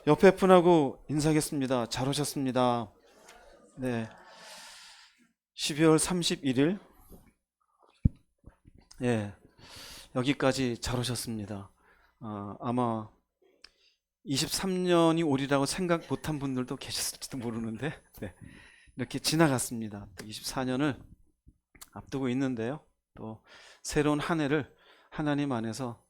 옆에 분하고 인사하겠습니다. 잘 오셨습니다. 네, 12월 31일, 예, 여기까지 잘 오셨습니다. 아마 23년이 오리라고 생각 못한 분들도 계셨을지도 모르는데, 네, 이렇게 지나갔습니다. 또 24년을 앞두고 있는데요. 또 새로운 한 해를 하나님 안에서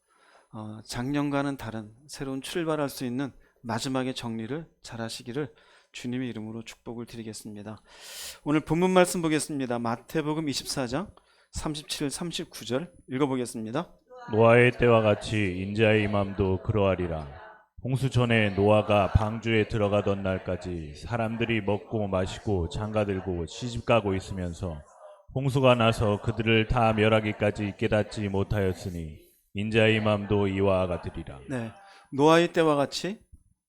작년과는 다른 새로운 출발할 수 있는 마지막의 정리를 잘 하시기를 주님의 이름으로 축복을 드리겠습니다. 오늘 본문 말씀 보겠습니다. 마태복음 24장 37, 39절 읽어보겠습니다. 노아의 때와 같이 인자의 임함도 그러하리라. 홍수 전에 노아가 방주에 들어가던 날까지 사람들이 먹고 마시고 장가들고 시집가고 있으면서 홍수가 나서 그들을 다 멸하기까지 깨닫지 못하였으니 인자의 임함도 이와 같으리라. 네, 노아의 때와 같이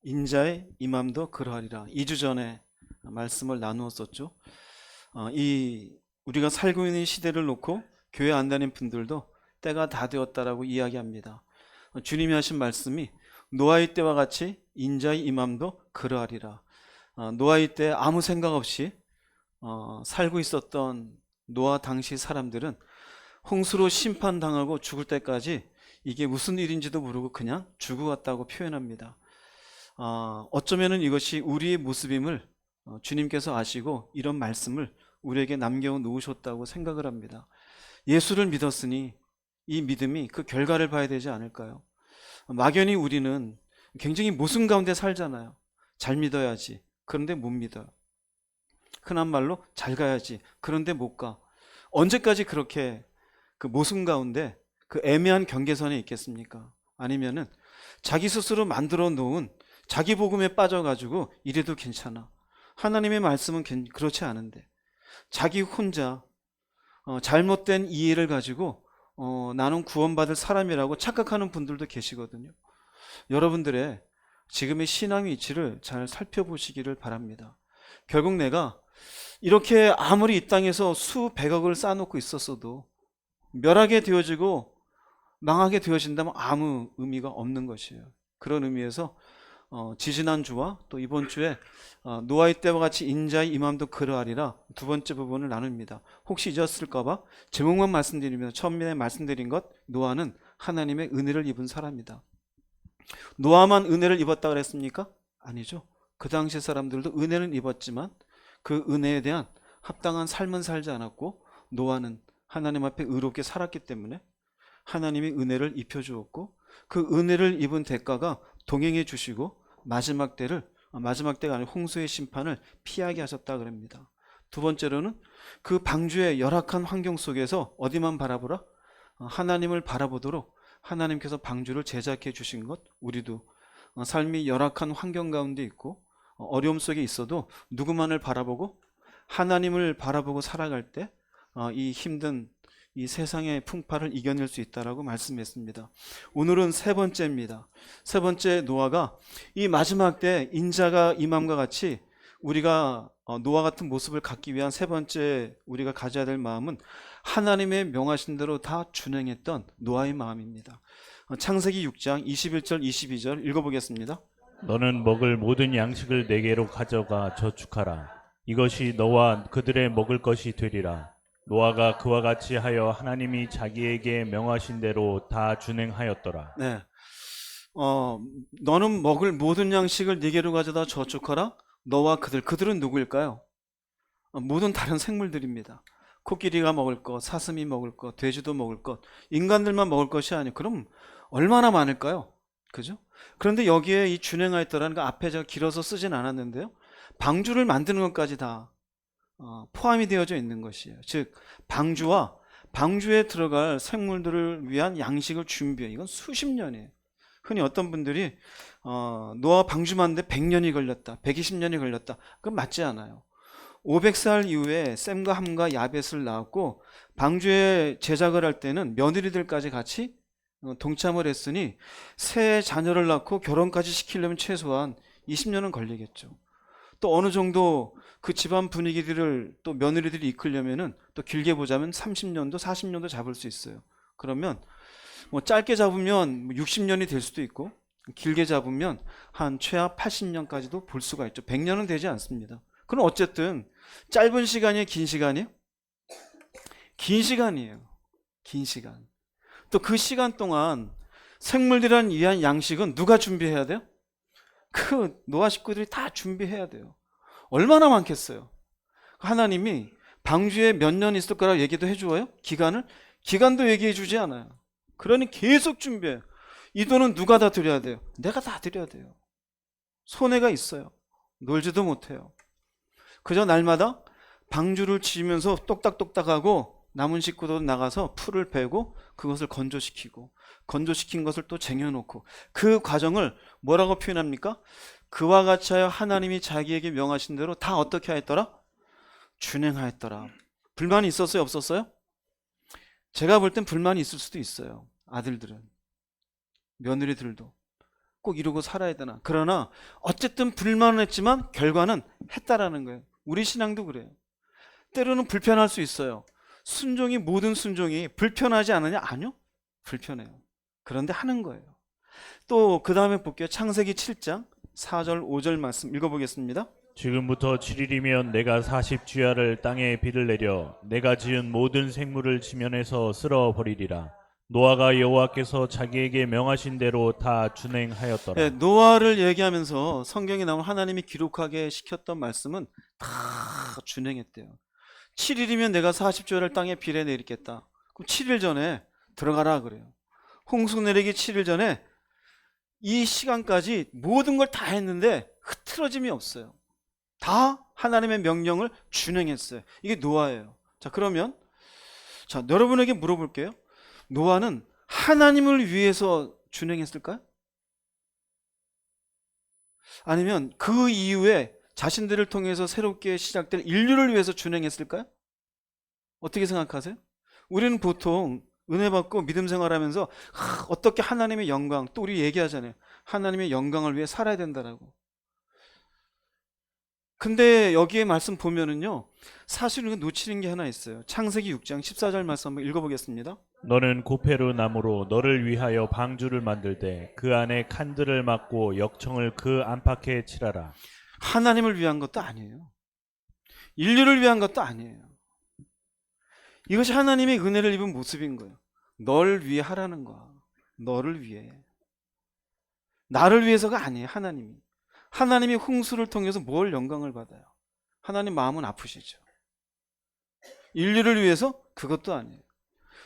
인자의 임함도 그러하리라. 2주 전에 말씀을 나누었었죠. 우리가 살고 있는 시대를 놓고 교회 안 다니는 분들도 때가 다 되었다라고 이야기합니다. 주님이 하신 말씀이 노아의 때와 같이 인자의 임함도 그러하리라. 노아의 때 아무 생각 없이 살고 있었던 노아 당시 사람들은 홍수로 심판당하고 죽을 때까지 이게 무슨 일인지도 모르고 그냥 죽어갔다고 표현합니다. 어쩌면 이것이 우리의 모습임을 주님께서 아시고 이런 말씀을 우리에게 남겨놓으셨다고 생각을 합니다. 예수를 믿었으니 이 믿음이 그 결과를 봐야 되지 않을까요? 막연히 우리는 굉장히 모순 가운데 살잖아요. 잘 믿어야지. 그런데 못 믿어요. 흔한 말로 잘 가야지. 그런데 못 가. 언제까지 그렇게 그 모순 가운데 그 애매한 경계선에 있겠습니까? 아니면은 자기 스스로 만들어 놓은 자기 복음에 빠져가지고 이래도 괜찮아. 하나님의 말씀은 그렇지 않은데 자기 혼자 잘못된 이해를 가지고 나는 구원받을 사람이라고 착각하는 분들도 계시거든요. 여러분들의 지금의 신앙 위치를 잘 살펴보시기를 바랍니다. 결국 내가 이렇게 아무리 이 땅에서 수백억을 쌓아놓고 있었어도 멸하게 되어지고 망하게 되어진다면 아무 의미가 없는 것이에요. 그런 의미에서 지지난주와 또 이번 주에 노아의 때와 같이 인자의 임함도 그러하리라 두 번째 부분을 나눕니다. 혹시 잊었을까봐 제목만 말씀드리면 처음에 말씀드린 것, 노아는 하나님의 은혜를 입은 사람이다. 노아만 은혜를 입었다 그랬습니까? 아니죠. 그 당시 사람들도 은혜는 입었지만 그 은혜에 대한 합당한 삶은 살지 않았고, 노아는 하나님 앞에 의롭게 살았기 때문에 하나님이 은혜를 입혀주었고, 그 은혜를 입은 대가가 동행해 주시고 마지막 때가 아니라 홍수의 심판을 피하게 하셨다 그럽니다. 두 번째로는 그 방주의 열악한 환경 속에서 어디만 바라보라? 하나님을 바라보도록 하나님께서 방주를 제작해 주신 것. 우리도 삶이 열악한 환경 가운데 있고 어려움 속에 있어도 누구만을 바라보고 하나님을 바라보고 살아갈 때 이 힘든 이 세상의 풍파를 이겨낼 수 있다라고 말씀했습니다. 오늘은 세 번째입니다. 세 번째, 노아가 이 마지막 때 인자가 임함과 같이 우리가 노아 같은 모습을 갖기 위한 세 번째 우리가 가져야 될 마음은 하나님의 명하신 대로 다 준행했던 노아의 마음입니다. 창세기 6장 21절 22절 읽어보겠습니다. 너는 먹을 모든 양식을 내게로 가져가 저축하라. 이것이 너와 그들의 먹을 것이 되리라. 노아가 그와 같이 하여 하나님이 자기에게 명하신 대로 다 준행하였더라. 네, 너는 먹을 모든 양식을 네게로 가져다 저축하라. 너와 그들은 누구일까요? 모든 다른 생물들입니다. 코끼리가 먹을 것, 사슴이 먹을 것, 돼지도 먹을 것, 인간들만 먹을 것이 아니에요. 그럼 얼마나 많을까요? 그죠? 그런데 여기에 이 준행하였더라는 거 앞에 제가 길어서 쓰진 않았는데요. 방주를 만드는 것까지 다 포함이 되어져 있는 것이에요. 즉 방주와 방주에 들어갈 생물들을 위한 양식을 준비해. 이건 수십 년이에요. 흔히 어떤 분들이 노아 방주 만드는데 100년이 걸렸다, 120년이 걸렸다. 그건 맞지 않아요. 500살 이후에 셈과 함과 야벳을 낳았고 방주에 제작을 할 때는 며느리들까지 같이 동참을 했으니 새 자녀를 낳고 결혼까지 시키려면 최소한 20년은 걸리겠죠. 또 어느 정도 그 집안 분위기들을 또 며느리들이 이끌려면은 또 길게 보자면 30년도 40년도 잡을 수 있어요. 그러면 뭐 짧게 잡으면 60년이 될 수도 있고 길게 잡으면 한 최하 80년까지도 볼 수가 있죠. 100년은 되지 않습니다. 그럼 어쨌든 짧은 시간이에요, 긴 시간이에요? 긴 시간이에요. 긴 시간. 또 그 시간 동안 생물들을 위한 양식은 누가 준비해야 돼요? 그 노아 식구들이 다 준비해야 돼요. 얼마나 많겠어요? 하나님이 방주에 몇 년 있을 거라고 얘기도 해줘요? 기간을? 기간도 얘기해 주지 않아요. 그러니 계속 준비해요. 이 돈은 누가 다 드려야 돼요? 내가 다 드려야 돼요. 손해가 있어요. 놀지도 못해요. 그저 날마다 방주를 지으면서 똑딱똑딱하고 남은 식구도 나가서 풀을 베고 그것을 건조시킨 것을 또 쟁여놓고 그 과정을 뭐라고 표현합니까? 그와 같이 하여 하나님이 자기에게 명하신 대로 다 어떻게 하였더라? 준행하였더라. 불만이 있었어요? 없었어요? 제가 볼 땐 불만이 있을 수도 있어요. 아들들은. 며느리들도. 꼭 이러고 살아야 되나. 그러나 어쨌든 불만은 했지만 결과는 했다라는 거예요. 우리 신앙도 그래요. 때로는 불편할 수 있어요. 순종이 모든 순종이 불편하지 않느냐? 아니요. 불편해요. 그런데 하는 거예요. 또 그 다음에 볼게요. 창세기 7장 4절 5절 말씀 읽어보겠습니다. 지금부터 7일이면 내가 40주야를 땅에 비를 내려 내가 지은 모든 생물을 지면에서 쓸어버리리라. 노아가 여호와께서 자기에게 명하신 대로 다 준행하였더라. 네, 노아를 얘기하면서 성경에 나온 하나님이 기록하게 시켰던 말씀은 다 준행했대요. 7일이면 내가 40주야를 땅에 비를 내리겠다. 그럼 7일 전에 들어가라 그래요. 홍수 내리기 7일 전에 이 시간까지 모든 걸 다 했는데 흐트러짐이 없어요. 다 하나님의 명령을 준행했어요. 이게 노아예요. 자, 그러면 여러분에게 물어볼게요. 노아는 하나님을 위해서 준행했을까요? 아니면 그 이후에 자신들을 통해서 새롭게 시작될 인류를 위해서 준행했을까요? 어떻게 생각하세요? 우리는 보통 은혜 받고 믿음 생활하면서 어떻게 하나님의 영광, 또 우리 얘기하잖아요. 하나님의 영광을 위해 살아야 된다라고. 근데 여기에 말씀 보면은요, 사실 우리가 놓치는 게 하나 있어요. 창세기 6장 14절 말씀 한번 읽어보겠습니다. 너는 고페루 나무로 너를 위하여 방주를 만들되 그 안에 칸들을 막고 역청을 그 안팎에 칠하라. 하나님을 위한 것도 아니에요. 인류를 위한 것도 아니에요. 이것이 하나님의 은혜를 입은 모습인 거예요. 널 위해 하라는 거야. 너를 위해. 나를 위해서가 아니에요. 하나님이 홍수를 통해서 뭘 영광을 받아요? 하나님 마음은 아프시죠. 인류를 위해서? 그것도 아니에요.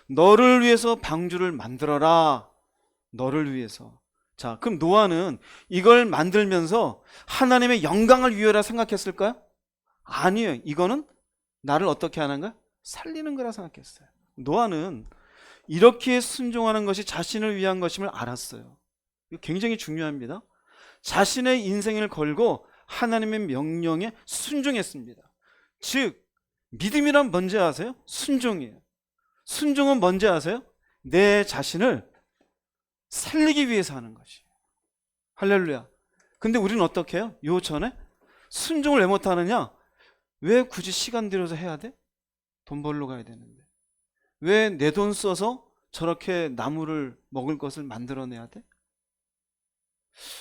너를 위해서 방주를 만들어라. 너를 위해서. 자, 그럼 노아는 이걸 만들면서 하나님의 영광을 위해라 생각했을까요? 아니에요. 이거는 나를 어떻게 하는 거야? 살리는 거라 생각했어요. 노아는 이렇게 순종하는 것이 자신을 위한 것임을 알았어요. 이거 굉장히 중요합니다. 자신의 인생을 걸고 하나님의 명령에 순종했습니다. 즉, 믿음이란 뭔지 아세요? 순종이에요. 순종은 뭔지 아세요? 내 자신을 살리기 위해서 하는 것이에요. 할렐루야. 근데 우리는 어떻게 해요? 요 전에 순종을 왜 못하느냐? 왜 굳이 시간 들여서 해야 돼? 돈 벌러 가야 되는데. 왜 내 돈 써서 저렇게 나무를 먹을 것을 만들어내야 돼?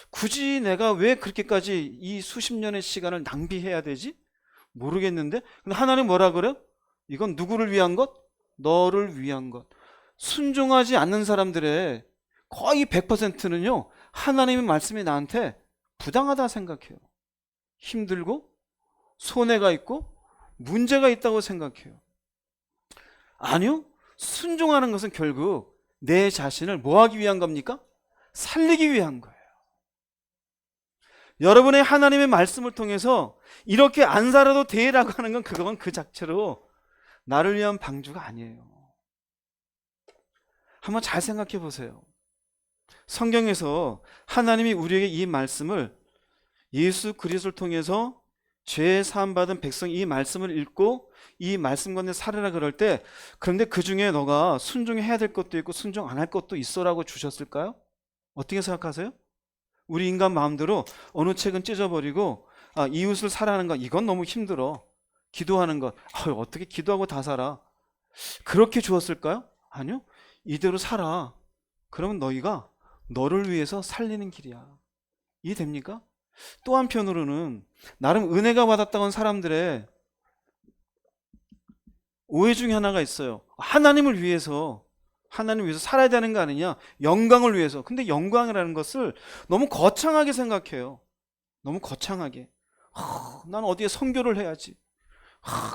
굳이 내가 왜 그렇게까지 이 수십 년의 시간을 낭비해야 되지? 모르겠는데. 근데 하나님 뭐라 그래요? 이건 누구를 위한 것? 너를 위한 것. 순종하지 않는 사람들의 거의 100%는요 하나님의 말씀이 나한테 부당하다 생각해요. 힘들고 손해가 있고 문제가 있다고 생각해요. 아니요, 순종하는 것은 결국 내 자신을 뭐 하기 위한 겁니까? 살리기 위한 거예요. 여러분의 하나님의 말씀을 통해서 이렇게 안 살아도 돼라고 하는 건 그건 그 자체로 나를 위한 방주가 아니에요. 한번 잘 생각해 보세요. 성경에서 하나님이 우리에게 이 말씀을 예수 그리스도를 통해서 죄 사함 받은 백성이 이 말씀을 읽고 이 말씀 가운데 살아라 그럴 때, 그런데 그 중에 너가 순종해야 될 것도 있고 순종 안 할 것도 있어라고 주셨을까요? 어떻게 생각하세요? 우리 인간 마음대로 어느 책은 찢어버리고 이웃을 사랑하는 것, 이건 너무 힘들어. 기도하는 것, 어떻게 기도하고 다 살아? 그렇게 주었을까요? 아니요. 이대로 살아. 그러면 너희가 너를 위해서 살리는 길이야. 이해됩니까? 또 한편으로는 나름 은혜가 받았다고 한 사람들의 오해 중에 하나가 있어요. 하나님을 위해서 살아야 되는 거 아니냐? 영광을 위해서. 근데 영광이라는 것을 너무 거창하게 생각해요. 너무 거창하게. 난 어디에 선교를 해야지.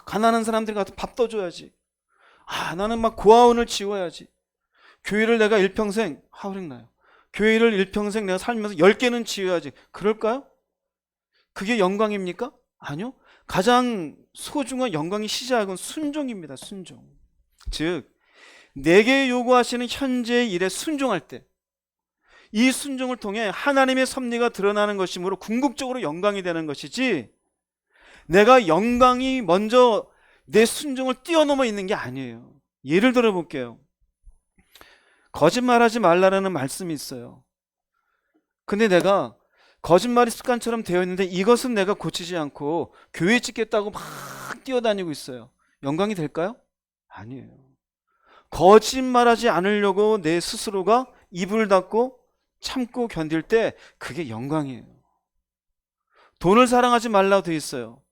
가난한 사람들 가서 밥 떠줘야지. 나는 막 고아원을 지워야지. 교회를 내가 일평생, 하울링나요. 교회를 일평생 내가 살면서 10개는 지어야지. 그럴까요? 그게 영광입니까? 아니요. 가장 소중한 영광의 시작은 순종입니다. 순종. 즉 내게 요구하시는 현재의 일에 순종할 때 이 순종을 통해 하나님의 섭리가 드러나는 것이므로 궁극적으로 영광이 되는 것이지, 내가 영광이 먼저 내 순종을 뛰어넘어 있는 게 아니에요. 예를 들어 볼게요. 거짓말하지 말라라는 말씀이 있어요. 근데 내가 거짓말이 습관처럼 되어 있는데 이것은 내가 고치지 않고 교회 찍겠다고 막 뛰어다니고 있어요. 영광이 될까요? 아니에요. 거짓말하지 않으려고 내 스스로가 입을 닫고 참고 견딜 때 그게 영광이에요. 돈을 사랑하지 말라고 되어 있어요.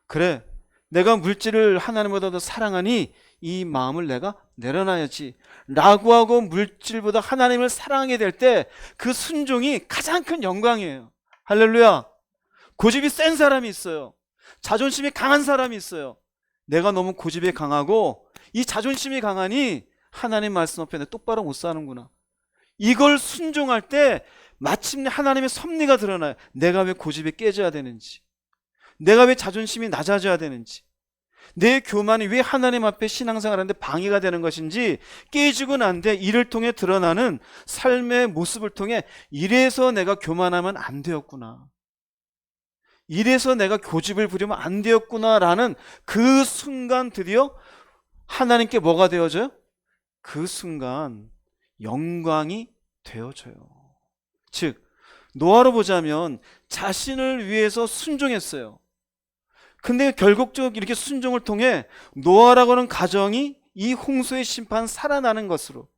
그래, 내가 물질을 하나님보다 더 사랑하니 이 마음을 내가 내려놔야지 라고 하고 물질보다 하나님을 사랑하게 될 때 그 순종이 가장 큰 영광이에요. 할렐루야. 고집이 센 사람이 있어요. 자존심이 강한 사람이 있어요. 내가 너무 고집이 강하고 이 자존심이 강하니 하나님 말씀 앞에 똑바로 못 사는구나. 이걸 순종할 때 마침내 하나님의 섭리가 드러나요. 내가 왜 고집이 깨져야 되는지, 내가 왜 자존심이 낮아져야 되는지, 내 교만이 왜 하나님 앞에 신앙생활하는데 방해가 되는 것인지 깨지고 난 뒤에 이를 통해 드러나는 삶의 모습을 통해 이래서 내가 교만하면 안 되었구나, 이래서 내가 고집을 부리면 안 되었구나 라는 그 순간 드디어 하나님께 뭐가 되어져요? 그 순간 영광이 되어져요. 즉 노아로 보자면 자신을 위해서 순종했어요. 근데 결국적으로 이렇게 순종을 통해 노아라고 하는 가정이 이 홍수의 심판 살아나는 것으로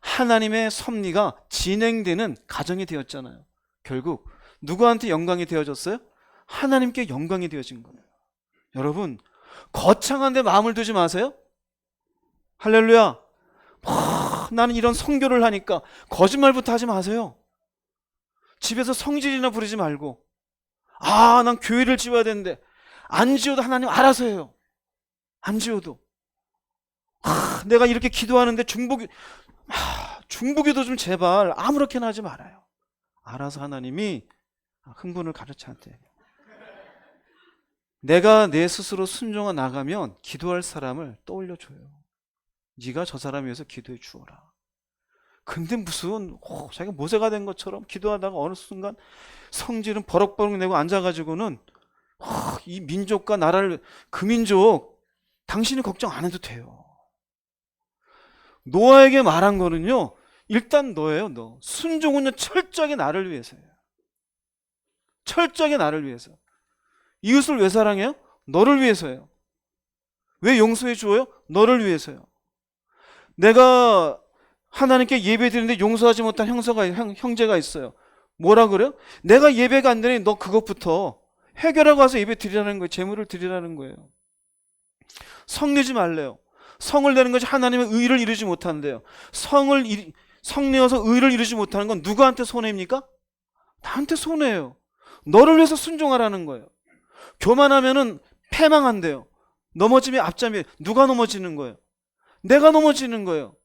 하나님의 섭리가 진행되는 가정이 되었잖아요. 결국 누구한테 영광이 되어졌어요? 하나님께 영광이 되어진 거예요. 여러분, 거창한 데 마음을 두지 마세요. 할렐루야. 나는 이런 선교를 하니까 거짓말부터 하지 마세요. 집에서 성질이나 부리지 말고, 난 교회를 지어야 되는데 안 지어도 하나님 알아서 해요. 안 지어도. 내가 이렇게 기도하는데 중보기도 좀 제발 아무렇게나 하지 말아요. 알아서 하나님이 흥분을 가르쳐 한대. 내가 내 스스로 순종해 나가면 기도할 사람을 떠올려줘요. 네가 저 사람 위해서 기도해 주어라. 근데 무슨 자기가 모세가 된 것처럼 기도하다가 어느 순간 성질은 버럭버럭 내고 앉아가지고는 이 민족과 나라를, 그 민족 당신이 걱정 안 해도 돼요. 노아에게 말한 거는요, 일단 너예요. 너 순종은요 철저하게 나를 위해서예요. 철저하게 나를 위해서. 이웃을 왜 사랑해요? 너를 위해서예요. 왜 용서해 주어요? 너를 위해서요. 내가 하나님께 예배 드리는데 용서하지 못한 형제가 있어요. 뭐라 그래요? 내가 예배가 안 되니 너 그것부터 해결하고 와서 예배 드리라는 거예요. 제물을 드리라는 거예요. 성 내지 말래요. 성을 내는 것이 하나님의 의를 이루지 못하는데요. 성 내어서 의를 이루지 못하는 건 누구한테 손해입니까? 나한테 손해예요. 너를 위해서 순종하라는 거예요. 교만하면은 패망한대요. 넘어지면 앞잠이에요. 누가 넘어지는 거예요? 내가 넘어지는 거예요.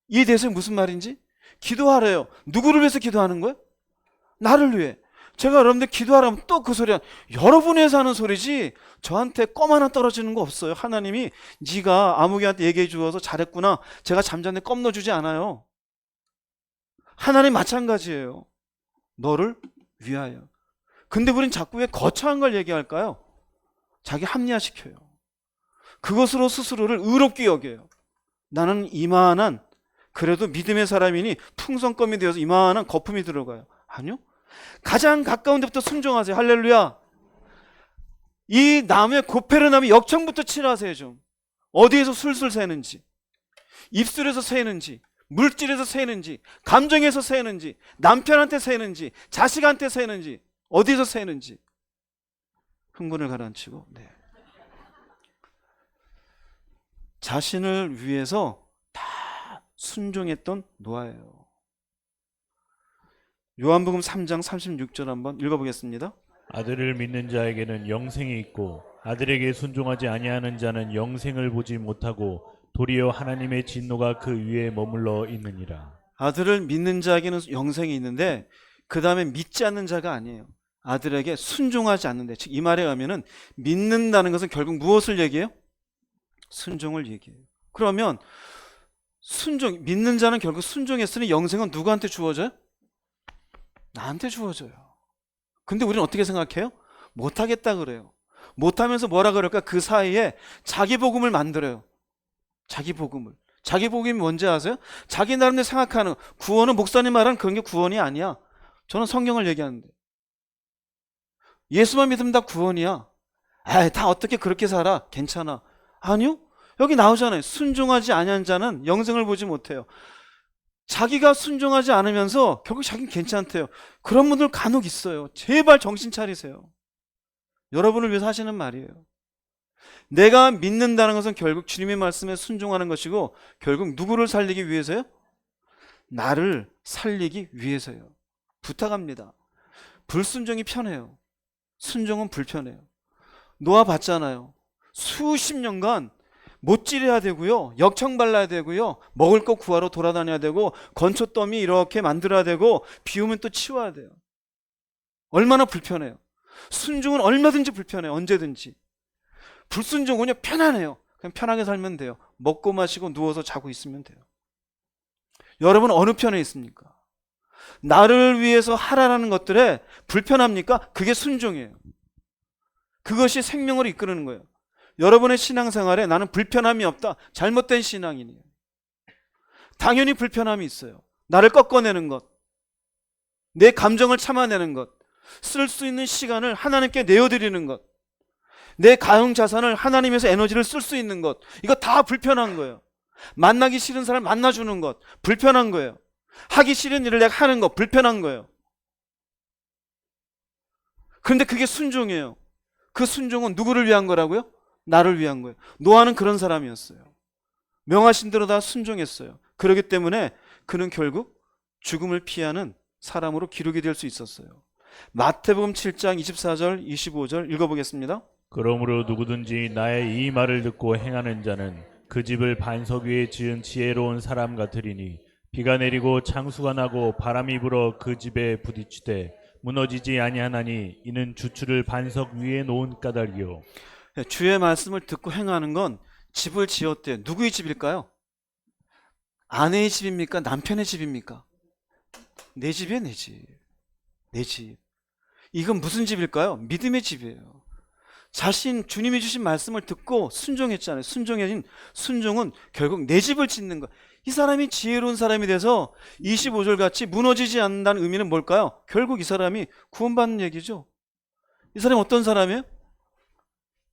이해되세요? 무슨 말인지? 기도하래요. 누구를 위해서 기도하는 거예요? 나를 위해. 제가 여러분들 기도하라면 또 그 소리야. 여러분 위해서 하는 소리지 저한테 껌 하나 떨어지는 거 없어요. 하나님이 네가 아무개한테 얘기해 주어서 잘했구나, 제가 잠자는데 껌 넣어주지 않아요. 하나님 마찬가지예요. 너를 위하여. 근데 우린 자꾸 왜 거창한 걸 얘기할까요? 자기 합리화시켜요. 그것으로 스스로를 의롭게 여겨요. 나는 이만한, 그래도 믿음의 사람이니 풍성껌이 되어서 이만한 거품이 들어가요. 아니요. 가장 가까운 데부터 순종하세요. 할렐루야. 이 나무에 고페르나무 역청부터 칠하세요. 좀 어디에서 술술 새는지, 입술에서 새는지, 물질에서 새는지, 감정에서 새는지, 남편한테 새는지, 자식한테 새는지, 어디서 새는지 흥분을 가라앉히고, 네. 자신을 위해서 다 순종했던 노아예요. 요한복음 3장 36절 한번 읽어보겠습니다. 아들을 믿는 자에게는 영생이 있고 아들에게 순종하지 아니하는 자는 영생을 보지 못하고 도리어 하나님의 진노가 그 위에 머물러 있느니라. 아들을 믿는 자에게는 영생이 있는데 그 다음에 믿지 않는 자가 아니에요. 아들에게 순종하지 않는데, 즉 이 말에 의하면은 믿는다는 것은 결국 무엇을 얘기해요? 순종을 얘기해요. 그러면 믿는 자는 결국 순종했으니 영생은 누구한테 주어져요? 나한테 주어져요. 근데 우리는 어떻게 생각해요? 못하겠다 그래요. 못하면서 뭐라 그럴까? 그 사이에 자기 복음을 만들어요. 자기 복음을. 자기 복음이 뭔지 아세요? 자기 나름대로 생각하는, 구원은 목사님 말하는 그런 게 구원이 아니야. 저는 성경을 얘기하는데, 예수만 믿으면 다 구원이야. 다 어떻게 그렇게 살아? 괜찮아. 아니요. 여기 나오잖아요. 순종하지 아니한 자는 영생을 보지 못해요. 자기가 순종하지 않으면서 결국 자기는 괜찮대요. 그런 분들 간혹 있어요. 제발 정신 차리세요. 여러분을 위해서 하시는 말이에요. 내가 믿는다는 것은 결국 주님의 말씀에 순종하는 것이고, 결국 누구를 살리기 위해서요? 나를 살리기 위해서요. 부탁합니다. 불순종이 편해요. 순종은 불편해요. 노아 봤잖아요. 수십 년간 못질해야 되고요, 역청 발라야 되고요, 먹을 거 구하러 돌아다녀야 되고, 건초더미 이렇게 만들어야 되고, 비 오면 또 치워야 돼요. 얼마나 불편해요. 순종은 얼마든지 불편해요. 언제든지. 불순종은요, 편안해요. 그냥 편하게 살면 돼요. 먹고 마시고 누워서 자고 있으면 돼요. 여러분 어느 편에 있습니까? 나를 위해서 하라는 것들에 불편합니까? 그게 순종이에요. 그것이 생명을 이끄는 거예요. 여러분의 신앙생활에 나는 불편함이 없다, 잘못된 신앙이네요. 당연히 불편함이 있어요. 나를 꺾어내는 것, 내 감정을 참아내는 것, 쓸 수 있는 시간을 하나님께 내어드리는 것, 내 가용 자산을 하나님에서 에너지를 쓸 수 있는 것, 이거 다 불편한 거예요. 만나기 싫은 사람 만나주는 것 불편한 거예요. 하기 싫은 일을 내가 하는 것 불편한 거예요. 그런데 그게 순종이에요. 그 순종은 누구를 위한 거라고요? 나를 위한 거예요. 노아는 그런 사람이었어요. 명하신 대로 다 순종했어요. 그렇기 때문에 그는 결국 죽음을 피하는 사람으로 기록이 될 수 있었어요. 마태복음 7장 24절 25절 읽어보겠습니다. 그러므로 누구든지 나의 이 말을 듣고 행하는 자는 그 집을 반석 위에 지은 지혜로운 사람 같으리니 비가 내리고 창수가 나고 바람이 불어 그 집에 부딪히되 무너지지 아니하나니 이는 주추를 반석 위에 놓은 까닭이요. 주의 말씀을 듣고 행하는 건 집을 지었대요. 누구의 집일까요? 아내의 집입니까? 남편의 집입니까? 내 집이에요, 내 집. 내 집. 이건 무슨 집일까요? 믿음의 집이에요. 주님이 주신 말씀을 듣고 순종했잖아요. 순종은 결국 내 집을 짓는 거. 이 사람이 지혜로운 사람이 돼서 25절 같이 무너지지 않는다는 의미는 뭘까요? 결국 이 사람이 구원받는 얘기죠. 이 사람이 어떤 사람이에요?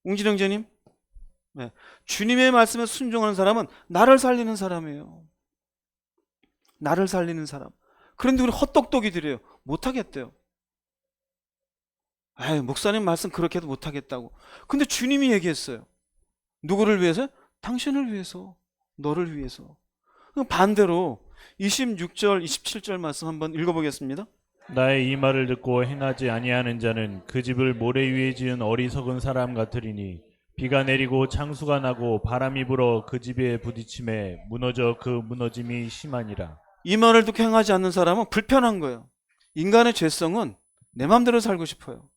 웅진 형제님, 네. 주님의 말씀에 순종하는 사람은 나를 살리는 사람이에요. 나를 살리는 사람. 그런데 우리 헛똑똑이들이에요. 못하겠대요. 목사님 말씀 그렇게 해도 못하겠다고. 근데 주님이 얘기했어요. 누구를 위해서? 당신을 위해서, 너를 위해서. 반대로 26절 27절 말씀 한번 읽어보겠습니다. 나의 이 말을 듣고 행하지 아니하는 자는 그 집을 모래 위에 지은 어리석은 사람 같으리니 비가 내리고 창수가 나고 바람이 불어 그 집에 부딪힘에 무너져 그 무너짐이 심하니라. 이 말을 듣고 행하지 않는 사람은 불편한 거예요. 인간의 죄성은 내 마음대로 살고 싶어요.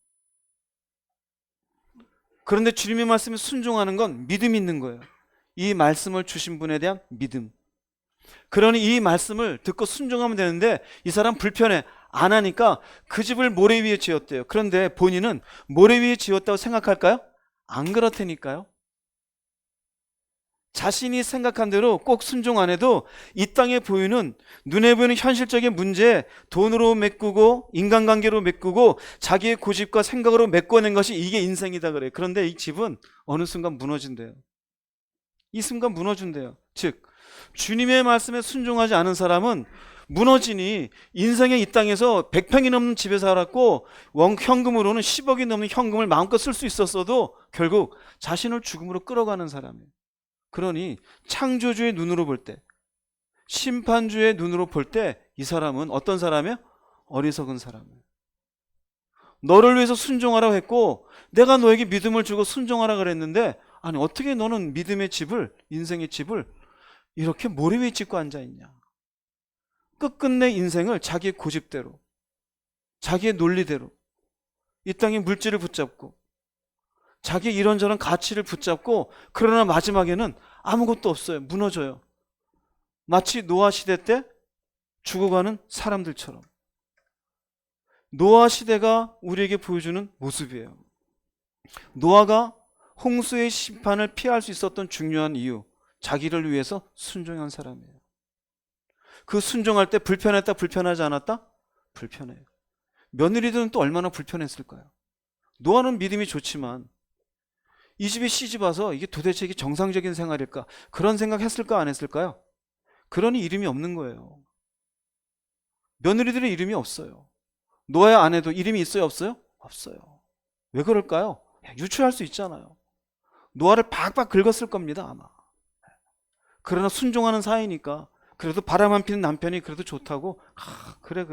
그런데 주님의 말씀에 순종하는 건 믿음이 있는 거예요. 이 말씀을 주신 분에 대한 믿음. 그러니 이 말씀을 듣고 순종하면 되는데 이 사람 불편해. 안 하니까 그 집을 모래 위에 지었대요. 그런데 본인은 모래 위에 지었다고 생각할까요? 안 그렇다니까요. 자신이 생각한 대로 꼭 순종 안 해도 이 땅에 보이는, 눈에 보이는 현실적인 문제, 돈으로 메꾸고 인간관계로 메꾸고 자기의 고집과 생각으로 메꿔낸 것이 이게 인생이다 그래요. 그런데 이 집은 어느 순간 무너진대요. 이 순간 무너진대요. 즉 주님의 말씀에 순종하지 않은 사람은 무너지니 인생의 이 땅에서 100평이 넘는 집에 살았고 현금으로는 10억이 넘는 현금을 마음껏 쓸 수 있었어도 결국 자신을 죽음으로 끌어가는 사람이에요. 그러니 창조주의 눈으로 볼 때, 심판주의 눈으로 볼 때 이 사람은 어떤 사람이에요? 어리석은 사람이에요. 너를 위해서 순종하라고 했고 내가 너에게 믿음을 주고 순종하라 그랬는데 아니 어떻게 너는 믿음의 집을, 인생의 집을 이렇게 모래 위에 짓고 앉아있냐. 끝끝내 인생을 자기의 고집대로, 자기의 논리대로 이 땅의 물질을 붙잡고 자기의 이런저런 가치를 붙잡고 그러나 마지막에는 아무것도 없어요. 무너져요. 마치 노아 시대 때 죽어가는 사람들처럼. 노아 시대가 우리에게 보여주는 모습이에요. 노아가 홍수의 심판을 피할 수 있었던 중요한 이유, 자기를 위해서 순종한 사람이에요. 그 순종할 때 불편했다, 불편하지 않았다? 불편해요. 며느리들은 또 얼마나 불편했을까요? 노아는 믿음이 좋지만 이 집에 시집 와서 이게 도대체 이게 정상적인 생활일까? 그런 생각 했을까, 안 했을까요? 그러니 이름이 없는 거예요. 며느리들의 이름이 없어요. 노아의 아내도 이름이 있어요, 없어요? 없어요. 왜 그럴까요? 유추할 수 있잖아요. 노아를 박박 긁었을 겁니다, 아마. 그러나 순종하는 사이니까 그래도 바람 안 피는 남편이 그래도 좋다고 그래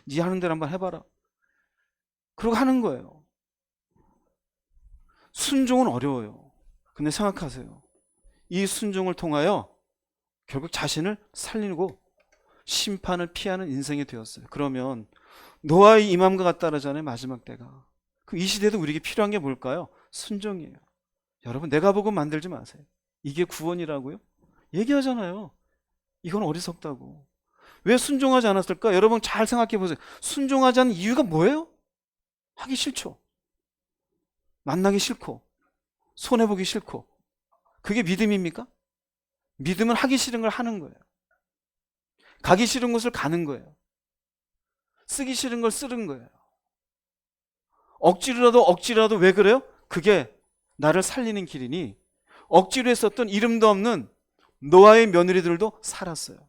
네 하는 대로 한번 해봐라. 그러고 하는 거예요. 순종은 어려워요. 근데 생각하세요. 이 순종을 통하여 결국 자신을 살리고 심판을 피하는 인생이 되었어요. 그러면 노아의 임함과 같다라잖아요. 마지막 때가. 이 시대도 우리에게 필요한 게 뭘까요? 순종이에요. 여러분 내가 보고 만들지 마세요. 이게 구원이라고요? 얘기하잖아요. 이건 어리석다고. 왜 순종하지 않았을까? 여러분 잘 생각해 보세요. 순종하지 않은 이유가 뭐예요? 하기 싫죠. 만나기 싫고 손해보기 싫고. 그게 믿음입니까? 믿음은 하기 싫은 걸 하는 거예요. 가기 싫은 곳을 가는 거예요. 쓰기 싫은 걸 쓰는 거예요. 억지로라도 왜 그래요? 그게 나를 살리는 길이니 억지로 했었던 이름도 없는 노아의 며느리들도 살았어요.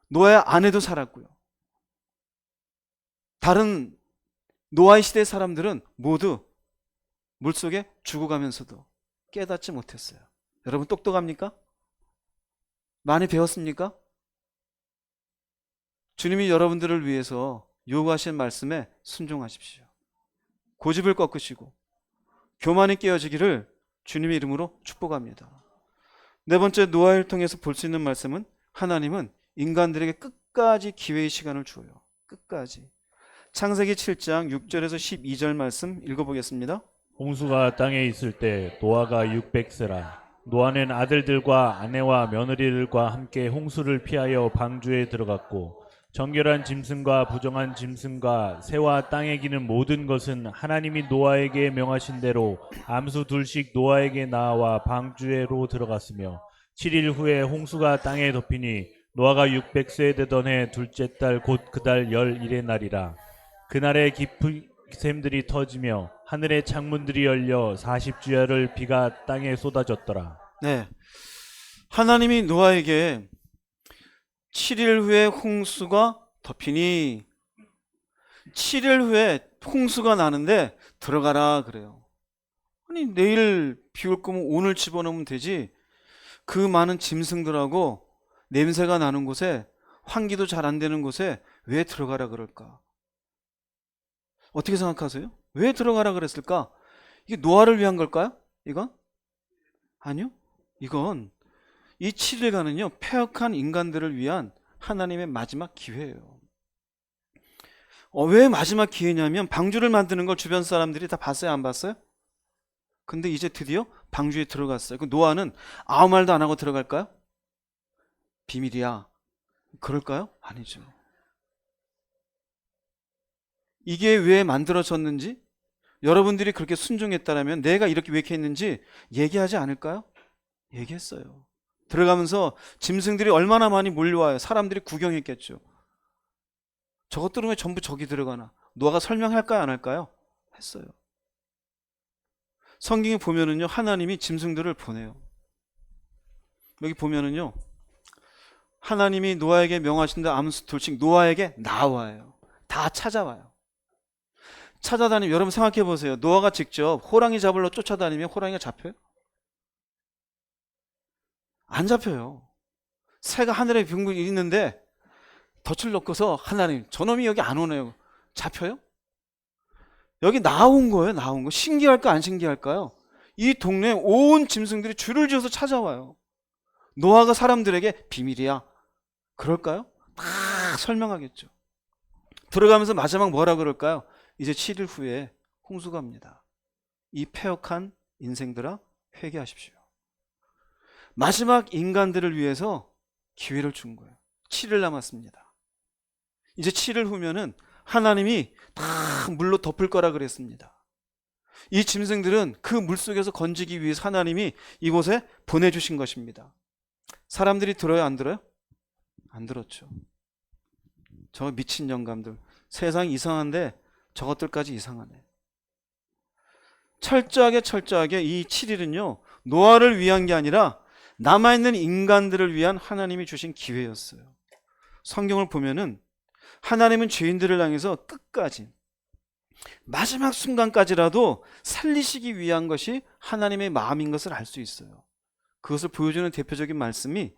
노아의 아내도 살았고요. 다른 노아의 시대의 사람들은 모두 물속에 죽어가면서도 깨닫지 못했어요. 여러분 똑똑합니까? 많이 배웠습니까? 주님이 여러분들을 위해서 요구하신 말씀에 순종하십시오. 고집을 꺾으시고 교만이 깨어지기를 주님의 이름으로 축복합니다. 네 번째, 노아를 통해서 볼 수 있는 말씀은 하나님은 인간들에게 끝까지 기회의 시간을 주어요. 끝까지. 창세기 7장 6절에서 12절 말씀 읽어보겠습니다. 홍수가 땅에 있을 때 노아가 600세라. 노아는 아들들과 아내와 며느리들과 함께 홍수를 피하여 방주에 들어갔고 정결한 짐승과 부정한 짐승과 새와 땅에 기는 모든 것은 하나님이 노아에게 명하신 대로 암수 둘씩 노아에게 나와 방주에로 들어갔으며 7일 후에 홍수가 땅에 덮이니 노아가 600세 되던 해 둘째 달 곧 그 달 11의 날이라. 그날에 깊은 샘들이 터지며 하늘의 창문들이 열려 40주야를 비가 땅에 쏟아졌더라. 네, 하나님이 노아에게 7일 후에 홍수가 덮이니 7일 후에 홍수가 나는데 들어가라 그래요. 아니 내일 비 올 거면 오늘 집어넣으면 되지. 그 많은 짐승들하고 냄새가 나는 곳에 환기도 잘 안 되는 곳에 왜 들어가라 그럴까? 어떻게 생각하세요? 왜 들어가라 그랬을까? 이게 노아를 위한 걸까요? 이건? 아니요. 이건 이 7일간은요 패역한 인간들을 위한 하나님의 마지막 기회예요. 왜 마지막 기회냐면 방주를 만드는 걸 주변 사람들이 다 봤어요, 안 봤어요? 근데 이제 드디어 방주에 들어갔어요. 그 노아는 아무 말도 안 하고 들어갈까요? 비밀이야. 그럴까요? 아니죠. 이게 왜 만들어졌는지, 여러분들이 그렇게 순종했다면 내가 이렇게 왜 했는지 얘기하지 않을까요? 얘기했어요. 들어가면서 짐승들이 얼마나 많이 몰려와요. 사람들이 구경했겠죠. 저것들은 왜 전부 저기 들어가나? 노아가 설명할까요, 안 할까요? 했어요. 성경에 보면은요 하나님이 짐승들을 보내요. 여기 보면은요 하나님이 노아에게 명하신 대로 아무 둘씩 노아에게 나와요. 다 찾아와요. 찾아다니면 여러분 생각해 보세요. 노아가 직접 호랑이 잡으러 쫓아다니면 호랑이가 잡혀요? 안 잡혀요. 새가 하늘에 빙빙 있는데 덫을 놓고서 하나님 저놈이 여기 안 오네요. 잡혀요? 여기 나온 거예요. 나온 거. 신기할까 안 신기할까요? 이 동네에 온 짐승들이 줄을 지어서 찾아와요. 노아가 사람들에게 비밀이야. 그럴까요? 다 설명하겠죠. 들어가면서 마지막 뭐라 그럴까요? 이제 7일 후에 홍수가 옵니다. 이 패역한 인생들아 회개하십시오. 마지막 인간들을 위해서 기회를 준 거예요. 7일 남았습니다. 이제 7일 후면은 하나님이 다 물로 덮을 거라 그랬습니다. 이 짐승들은 그 물속에서 건지기 위해서 하나님이 이곳에 보내주신 것입니다. 사람들이 들어요, 안 들어요? 안 들었죠. 저 미친 영감들. 세상이 이상한데 저것들까지 이상하네. 철저하게 이 7일은요 노아를 위한 게 아니라 남아있는 인간들을 위한 하나님이 주신 기회였어요. 성경을 보면은 하나님은 죄인들을 향해서 끝까지 마지막 순간까지라도 살리시기 위한 것이 하나님의 마음인 것을 알 수 있어요. 그것을 보여주는 대표적인 말씀이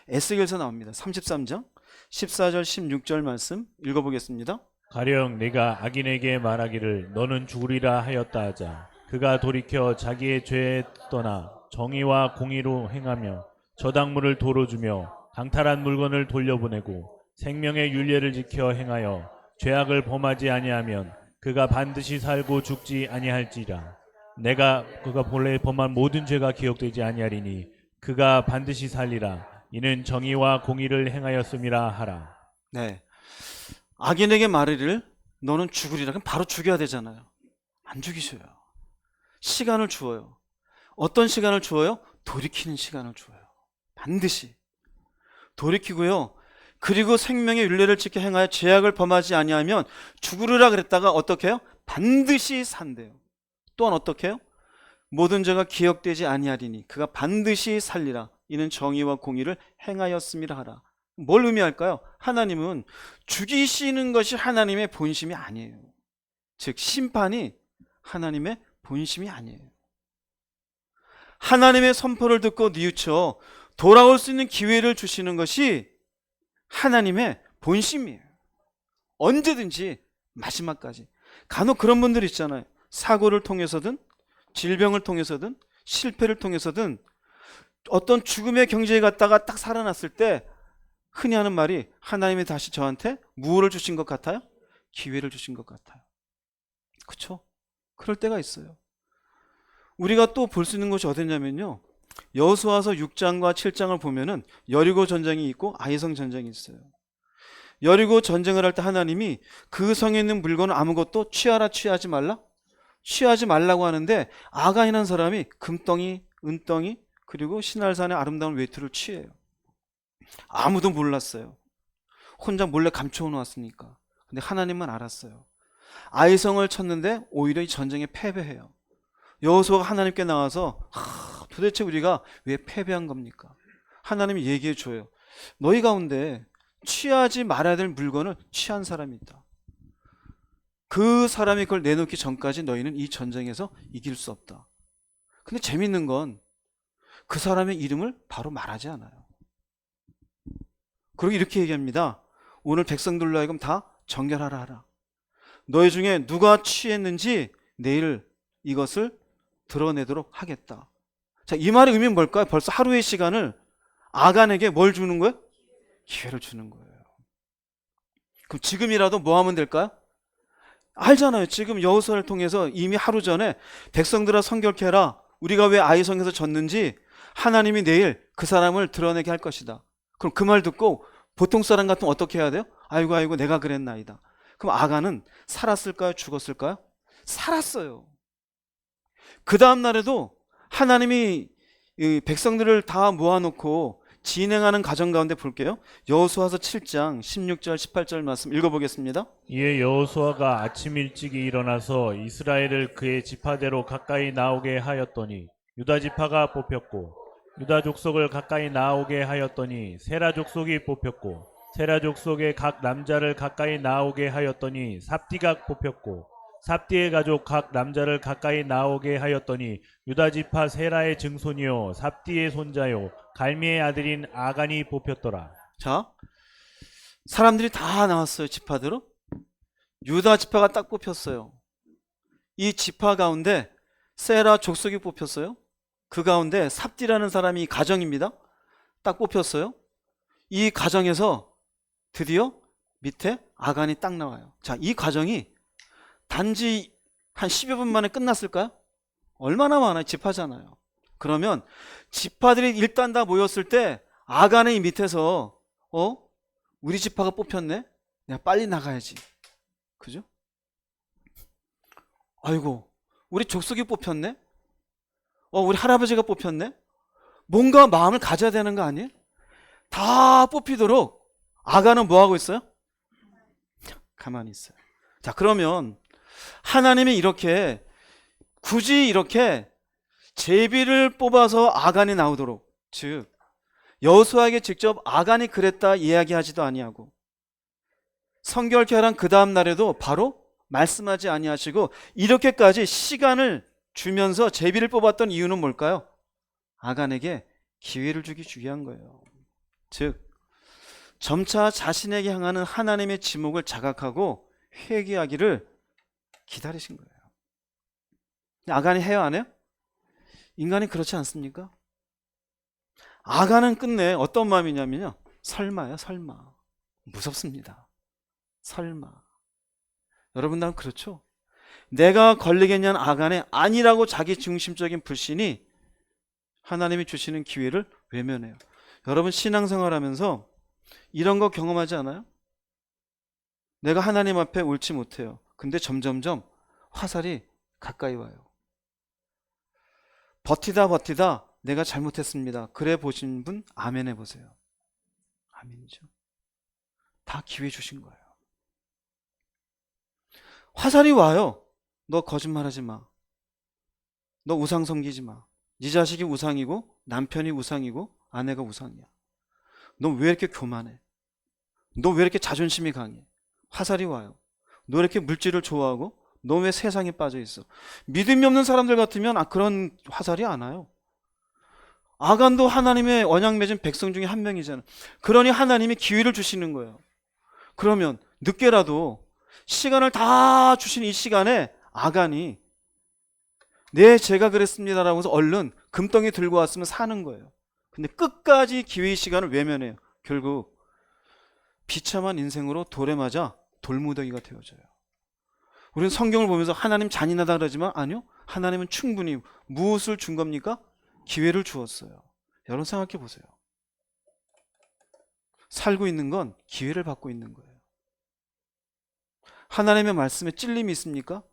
에스겔서 나옵니다. 33장 14절 16절 말씀 읽어보겠습니다. 가령 네가 악인에게 말하기를 너는 죽으리라 하였다 하자. 그가 돌이켜 자기의 죄에 떠나 정의와 공의로 행하며 저당물을 도로 주며 강탈한 물건을 돌려보내고 생명의 율례를 지켜 행하여 죄악을 범하지 아니하면 그가 반드시 살고 죽지 아니할지라. 내가 그가 본래 범한 모든 죄가 기억되지 아니하리니 그가 반드시 살리라. 이는 정의와 공의를 행하였음이라 하라. 네, 악인에게 말하기를 너는 죽으리라. 그럼 바로 죽여야 되잖아요. 안 죽이셔요. 시간을 주어요. 어떤 시간을 주어요? 돌이키는 시간을 주어요. 반드시 돌이키고요. 그리고 생명의 율례를 지켜 행하여 죄악을 범하지 아니하면 죽으리라 그랬다가 어떻게 해요? 반드시 산대요. 또한 어떻게 해요? 모든 죄가 기억되지 아니하리니 그가 반드시 살리라. 이는 정의와 공의를 행하였음이라 하라. 뭘 의미할까요? 하나님은 죽이시는 것이 하나님의 본심이 아니에요. 즉 심판이 하나님의 본심이 아니에요. 하나님의 선포를 듣고 뉘우쳐 돌아올 수 있는 기회를 주시는 것이 하나님의 본심이에요. 언제든지 마지막까지. 간혹 그런 분들 있잖아요. 사고를 통해서든 질병을 통해서든 실패를 통해서든 어떤 죽음의 경지에 갔다가 딱 살아났을 때 흔히 하는 말이 하나님이 다시 저한테 무엇을 주신 것 같아요? 기회를 주신 것 같아요. 그렇죠? 그럴 때가 있어요. 우리가 또 볼 수 있는 것이 어디냐면요. 여호수아서 6장과 7장을 보면은 여리고 전쟁이 있고 아이성 전쟁이 있어요. 여리고 전쟁을 할 때 하나님이 그 성에 있는 물건을 아무것도 취하라 취하지 말라? 취하지 말라고 하는데 아간이라는 사람이 금덩이, 은덩이 그리고 신할산의 아름다운 외투를 취해요. 아무도 몰랐어요. 혼자 몰래 감춰 놓았으니까. 근데 하나님만 알았어요. 아이성을 쳤는데 오히려 이 전쟁에 패배해요. 여호수아가 하나님께 나와서 도대체 우리가 왜 패배한 겁니까? 하나님이 얘기해 줘요. 너희 가운데 취하지 말아야 될 물건을 취한 사람이 있다. 그 사람이 그걸 내놓기 전까지 너희는 이 전쟁에서 이길 수 없다. 근데 재밌는 건 그 사람의 이름을 바로 말하지 않아요. 그리고 이렇게 얘기합니다. 오늘 백성들로 하여금 다 정결하라 하라. 너희 중에 누가 취했는지 내일 이것을 드러내도록 하겠다. 자, 이 말의 의미는 뭘까요? 벌써 하루의 시간을 아간에게 뭘 주는 거예요? 기회를 주는 거예요. 그럼 지금이라도 뭐 하면 될까요? 알잖아요. 지금 여호수아를 통해서 이미 하루 전에 백성들아 성결케 해라. 우리가 왜 아이성에서 졌는지 하나님이 내일 그 사람을 드러내게 할 것이다. 그럼 그 말 듣고 보통 사람 같으면 어떻게 해야 돼요? 아이고 내가 그랬나이다. 그럼 아간은 살았을까요? 죽었을까요? 살았어요. 그 다음 날에도 하나님이 이 백성들을 다 모아놓고 진행하는 과정 가운데 볼게요. 여호수아서 7장 16절 18절 말씀 읽어보겠습니다. 이에 여호수아가 아침 일찍이 일어나서 이스라엘을 그의 지파대로 가까이 나오게 하였더니 유다 지파가 뽑혔고 유다 족속을 가까이 나오게 하였더니 세라 족속이 뽑혔고 세라 족속의 각 남자를 가까이 나오게 하였더니 삽디가 뽑혔고 삽디의 가족 각 남자를 가까이 나오게 하였더니 유다 지파 세라의 증손이요 삽디의 손자요 갈미의 아들인 아간이 뽑혔더라. 자, 사람들이 다 나왔어요. 지파대로. 유다 지파가 딱 뽑혔어요. 이 지파 가운데 세라 족속이 뽑혔어요. 그 가운데 삽디라는 사람이 가정입니다. 딱 뽑혔어요. 이 가정에서 드디어 밑에 아간이 딱 나와요. 자, 이 가정이 단지 한 10여 분 만에 끝났을까요? 얼마나 많아요? 지파잖아요. 그러면 지파들이 일단 다 모였을 때 아간의 밑에서 우리 지파가 뽑혔네? 내가 빨리 나가야지. 그죠? 아이고, 우리 족속이 뽑혔네? 우리 할아버지가 뽑혔네? 뭔가 마음을 가져야 되는 거 아니에요? 다 뽑히도록 아간은 뭐 하고 있어요? 가만히 있어요. 자, 그러면 하나님이 이렇게 굳이 이렇게 제비를 뽑아서 아간이 나오도록, 즉 여호수아에게 직접 아간이 그랬다 이야기하지도 아니하고 성결케 하란 그 다음 날에도 바로 말씀하지 아니하시고 이렇게까지 시간을 주면서 제비를 뽑았던 이유는 뭘까요? 아간에게 기회를 주기 위한 거예요. 즉 점차 자신에게 향하는 하나님의 지목을 자각하고 회개하기를 기다리신 거예요. 아간이 해요, 안 해요? 인간이 그렇지 않습니까? 아간은 끝내 어떤 마음이냐면요, 설마요, 설마. 무섭습니다. 설마. 여러분, 난 그렇죠? 내가 걸리겠냐는 아간의 아니라고 자기 중심적인 불신이 하나님이 주시는 기회를 외면해요. 여러분, 신앙생활 하면서 이런 거 경험하지 않아요? 내가 하나님 앞에 옳지 못해요. 근데 점점점 화살이 가까이 와요. 버티다 내가 잘못했습니다. 그래 보신 분 아멘 해보세요. 아멘이죠. 다 기회 주신 거예요. 화살이 와요. 너 거짓말하지 마. 너 우상 섬기지 마. 네 자식이 우상이고 남편이 우상이고 아내가 우상이야. 너 왜 이렇게 교만해? 너 왜 이렇게 자존심이 강해? 화살이 와요. 너 왜 이렇게 물질을 좋아하고 너 왜 세상에 빠져 있어? 믿음이 없는 사람들 같으면 그런 화살이 안 와요. 아간도 하나님의 언약 맺은 백성 중에 한 명이잖아. 그러니 하나님이 기회를 주시는 거예요. 그러면 늦게라도 시간을 다 주신 이 시간에 아간이 네, 제가 그랬습니다라고 해서 얼른 금덩이 들고 왔으면 사는 거예요. 근데 끝까지 기회의 시간을 외면해요. 결국 비참한 인생으로 돌에 맞아 돌무더기가 되어져요. 우리는 성경을 보면서 하나님 잔인하다 그러지만 아니요, 하나님은 충분히 무엇을 준 겁니까? 기회를 주었어요. 여러분 생각해 보세요. 살고 있는 건 기회를 받고 있는 거예요. 하나님의 말씀에 찔림이 있습니까?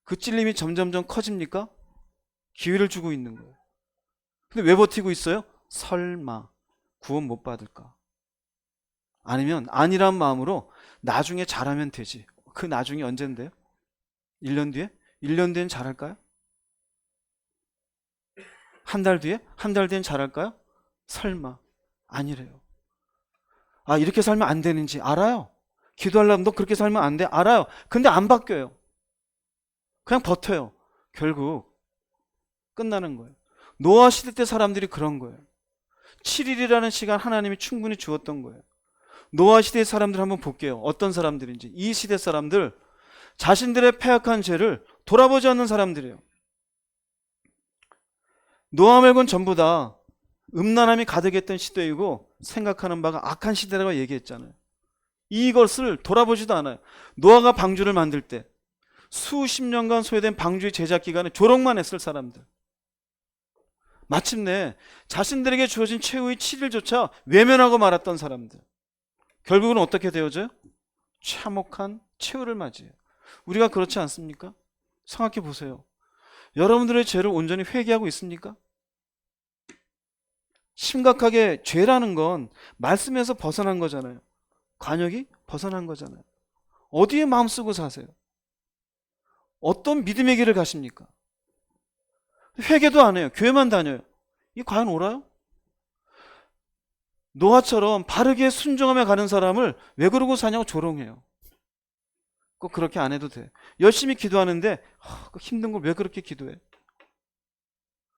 그 찔림이 점점점 커집니까? 기회를 주고 있는 거예요. 근데 왜 버티고 있어요? 설마 구원 못 받을까? 아니면 아니란 마음으로 나중에 잘하면 되지. 그 나중이 언젠데요? 1년 뒤에? 1년 뒤엔 잘할까요? 한 달 뒤에? 한 달 뒤엔 잘할까요? 설마. 아니래요. 이렇게 살면 안 되는지 알아요. 기도하려면 너 그렇게 살면 안 돼. 알아요. 근데 안 바뀌어요. 그냥 버텨요. 결국 끝나는 거예요. 노아 시대 때 사람들이 그런 거예요. 7일이라는 시간 하나님이 충분히 주었던 거예요. 노아 시대의 사람들 한번 볼게요. 어떤 사람들인지. 이 시대 사람들 자신들의 패악한 죄를 돌아보지 않는 사람들이에요. 노아 말고는 전부 다 음란함이 가득했던 시대이고 생각하는 바가 악한 시대라고 얘기했잖아요. 이것을 돌아보지도 않아요. 노아가 방주를 만들 때 수십 년간 소요된 방주의 제작 기간에 조롱만 했을 사람들. 마침내 자신들에게 주어진 최후의 7일조차 외면하고 말았던 사람들. 결국은 어떻게 되어져요? 참혹한 최후를 맞이해요. 우리가 그렇지 않습니까? 생각해 보세요. 여러분들의 죄를 온전히 회개하고 있습니까? 심각하게 죄라는 건 말씀에서 벗어난 거잖아요. 관역이 벗어난 거잖아요. 어디에 마음 쓰고 사세요? 어떤 믿음의 길을 가십니까? 회개도 안 해요. 교회만 다녀요. 이게 과연 옳아요? 노아처럼 바르게 순종하며 가는 사람을 왜 그러고 사냐고 조롱해요. 꼭 그렇게 안 해도 돼. 열심히 기도하는데 그 힘든 걸 왜 그렇게 기도해?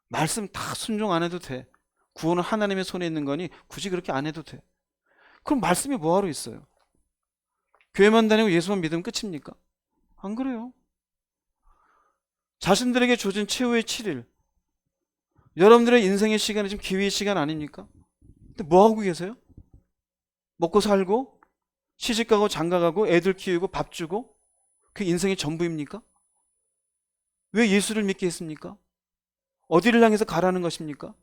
말씀 다 순종 안 해도 돼. 구원은 하나님의 손에 있는 거니 굳이 그렇게 안 해도 돼. 그럼 말씀이 뭐하러 있어요? 교회만 다니고 예수만 믿으면 끝입니까? 안 그래요. 자신들에게 주어진 최후의 7일, 여러분들의 인생의 시간이 지금 기회의 시간 아닙니까? 근데 뭐하고 계세요? 먹고 살고 시집가고 장가가고 애들 키우고 밥 주고 그게 인생의 전부입니까? 왜 예수를 믿게 했습니까? 어디를 향해서 가라는 것입니까?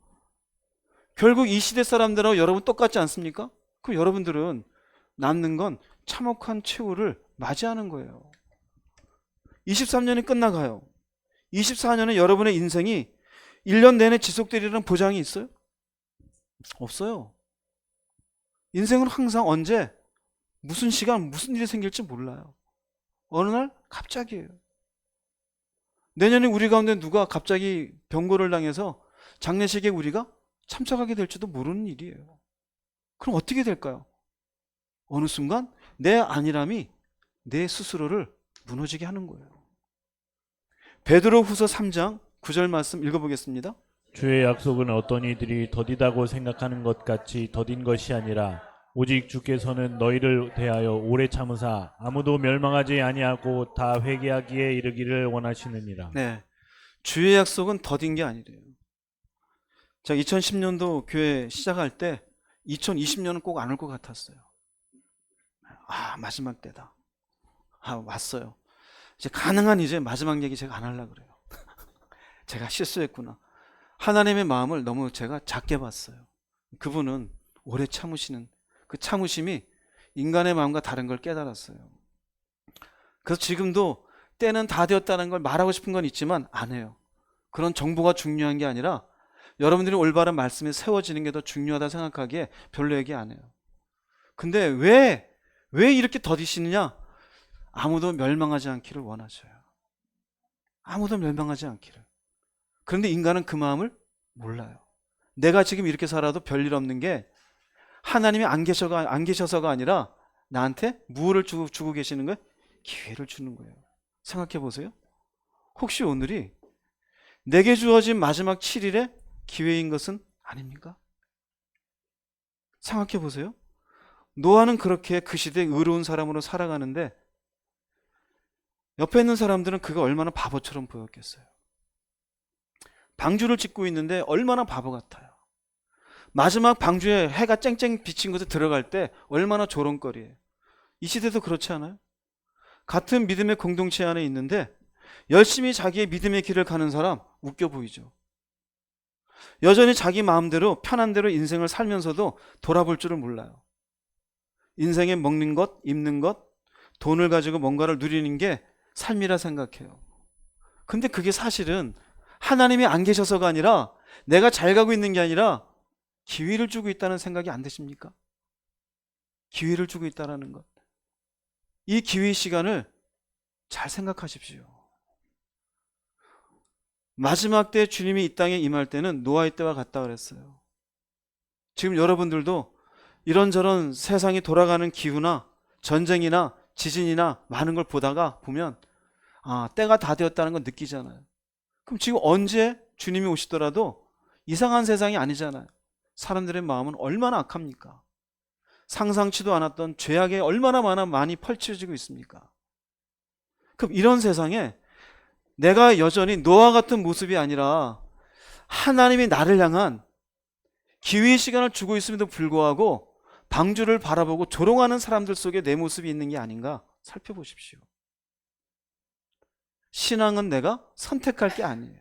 결국 이 시대 사람들하고 여러분 똑같지 않습니까? 그럼 여러분들은 남는 건 참혹한 최후를 맞이하는 거예요. 23년이 끝나가요. 24년에 여러분의 인생이 1년 내내 지속되리라는 보장이 있어요? 없어요. 인생은 항상 언제 무슨 시간 무슨 일이 생길지 몰라요. 어느 날 갑자기예요. 내년에 우리 가운데 누가 갑자기 병고를 당해서 장례식에 우리가 참석하게 될지도 모르는 일이에요. 그럼 어떻게 될까요? 어느 순간 내 안일함이 내 스스로를 무너지게 하는 거예요. 베드로후서 3장 9절 말씀 읽어보겠습니다. 주의 약속은 어떤 이들이 더디다고 생각하는 것 같이 더딘 것이 아니라 오직 주께서는 너희를 대하여 오래 참으사 아무도 멸망하지 아니하고 다 회개하기에 이르기를 원하시느니라. 네, 주의 약속은 더딘 게 아니래요. 자, 2010년도 교회 시작할 때 2020년은 꼭 안 올 것 같았어요. 마지막 때다. 왔어요. 이제 가능한 이제 마지막 얘기 제가 안 하려고 그래요. 제가 실수했구나. 하나님의 마음을 너무 제가 작게 봤어요. 그분은 오래 참으시는 그 참으심이 인간의 마음과 다른 걸 깨달았어요. 그래서 지금도 때는 다 되었다는 걸 말하고 싶은 건 있지만 안 해요. 그런 정보가 중요한 게 아니라 여러분들이 올바른 말씀에 세워지는 게 더 중요하다 생각하기에 별로 얘기 안 해요. 근데 왜 이렇게 더디시느냐? 아무도 멸망하지 않기를 원하셔요. 아무도 멸망하지 않기를. 그런데 인간은 그 마음을 몰라요. 내가 지금 이렇게 살아도 별일 없는 게 하나님이 안 계셔서가 아니라 나한테 무엇을 주고 계시는 거예요? 기회를 주는 거예요. 생각해 보세요. 혹시 오늘이 내게 주어진 마지막 7일의 기회인 것은 아닙니까? 생각해 보세요. 노아는 그렇게 그 시대에 의로운 사람으로 살아가는데 옆에 있는 사람들은 그가 얼마나 바보처럼 보였겠어요. 방주를 짓고 있는데 얼마나 바보 같아요. 마지막 방주에 해가 쨍쨍 비친 곳에 들어갈 때 얼마나 조롱거리예요. 이 시대도 그렇지 않아요? 같은 믿음의 공동체 안에 있는데 열심히 자기의 믿음의 길을 가는 사람 웃겨 보이죠. 여전히 자기 마음대로 편한 대로 인생을 살면서도 돌아볼 줄을 몰라요. 인생에 먹는 것, 입는 것, 돈을 가지고 뭔가를 누리는 게 삶이라 생각해요. 근데 그게 사실은 하나님이 안 계셔서가 아니라 내가 잘 가고 있는 게 아니라 기회를 주고 있다는 생각이 안 드십니까? 기회를 주고 있다는 것. 이 기회의 시간을 잘 생각하십시오. 마지막 때 주님이 이 땅에 임할 때는 노아의 때와 같다 그랬어요. 지금 여러분들도 이런저런 세상이 돌아가는 기후나 전쟁이나 지진이나 많은 걸 보면 때가 다 되었다는 걸 느끼잖아요. 그럼 지금 언제 주님이 오시더라도 이상한 세상이 아니잖아요. 사람들의 마음은 얼마나 악합니까? 상상치도 않았던 죄악이 얼마나 많이 펼쳐지고 있습니까? 그럼 이런 세상에 내가 여전히 노아 같은 모습이 아니라 하나님이 나를 향한 기회의 시간을 주고 있음에도 불구하고 방주를 바라보고 조롱하는 사람들 속에 내 모습이 있는 게 아닌가 살펴보십시오. 신앙은 내가 선택할 게 아니에요.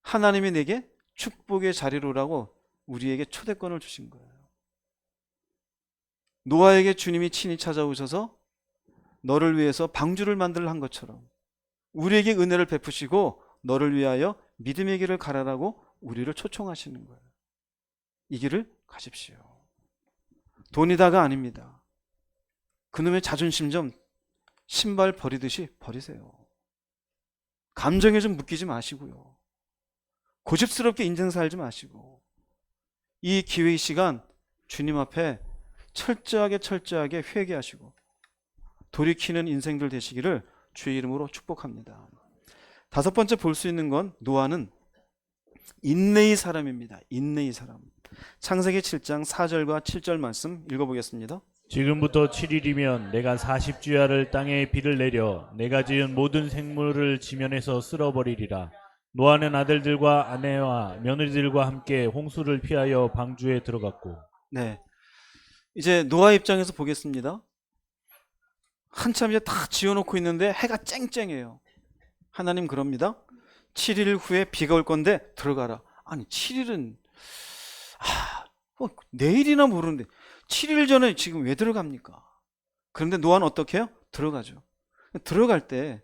하나님이 내게 축복의 자리로라고 우리에게 초대권을 주신 거예요. 노아에게 주님이 친히 찾아오셔서 너를 위해서 방주를 만들라 한 것처럼 우리에게 은혜를 베푸시고 너를 위하여 믿음의 길을 가라라고 우리를 초청하시는 거예요. 이 길을 가십시오. 돈이다가 아닙니다. 그놈의 자존심 좀 신발 버리듯이 버리세요. 감정에 좀 묶이지 마시고요. 고집스럽게 인생 살지 마시고 이 기회의 시간 주님 앞에 철저하게 회개하시고 돌이키는 인생들 되시기를 주의 이름으로 축복합니다. 다섯 번째 볼 수 있는 건 노아는 인내의 사람입니다. 인내의 사람. 창세기 7장 4절과 7절 말씀 읽어보겠습니다. 지금부터 7일이면 내가 40주야를 땅에 비를 내려 내가 지은 모든 생물을 지면에서 쓸어버리리라. 노아는 아들들과 아내와 며느리들과 함께 홍수를 피하여 방주에 들어갔고. 네, 이제 노아 입장에서 보겠습니다. 한참 이제 다 지어놓고 있는데 해가 쨍쨍해요. 하나님 그럽니다. 7일 후에 비가 올 건데 들어가라. 아니 7일은 내일이나 모르는데 7일 전에 지금 왜 들어갑니까? 그런데 노아는 어떻게 해요? 들어가죠. 들어갈 때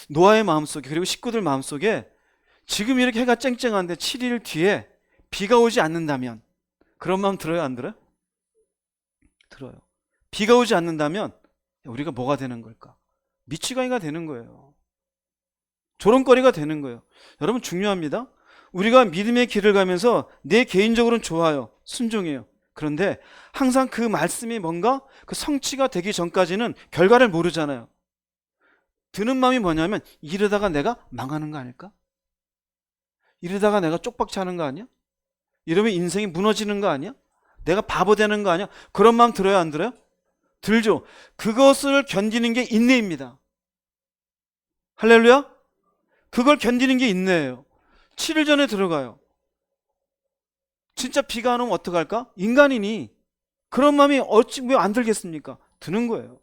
노아의 마음속에 그리고 식구들 마음속에 지금 이렇게 해가 쨍쨍한데 7일 뒤에 비가 오지 않는다면 그런 마음 들어요? 안 들어요? 들어요. 비가 오지 않는다면 우리가 뭐가 되는 걸까? 미치광이가 되는 거예요. 조롱거리가 되는 거예요. 여러분 중요합니다. 우리가 믿음의 길을 가면서 내 개인적으로는 좋아요. 순종해요. 그런데 항상 그 말씀이 뭔가 그 성취가 되기 전까지는 결과를 모르잖아요. 드는 마음이 뭐냐면 이러다가 내가 망하는 거 아닐까? 이러다가 내가 쪽박차는 거 아니야? 이러면 인생이 무너지는 거 아니야? 내가 바보 되는 거 아니야? 그런 마음 들어요, 안 들어요? 들죠. 그것을 견디는 게 인내입니다. 할렐루야? 그걸 견디는 게 인내예요. 7일 전에 들어가요. 진짜 비가 안 오면 어떡할까? 인간이니 그런 마음이 어찌 왜 안 들겠습니까? 드는 거예요.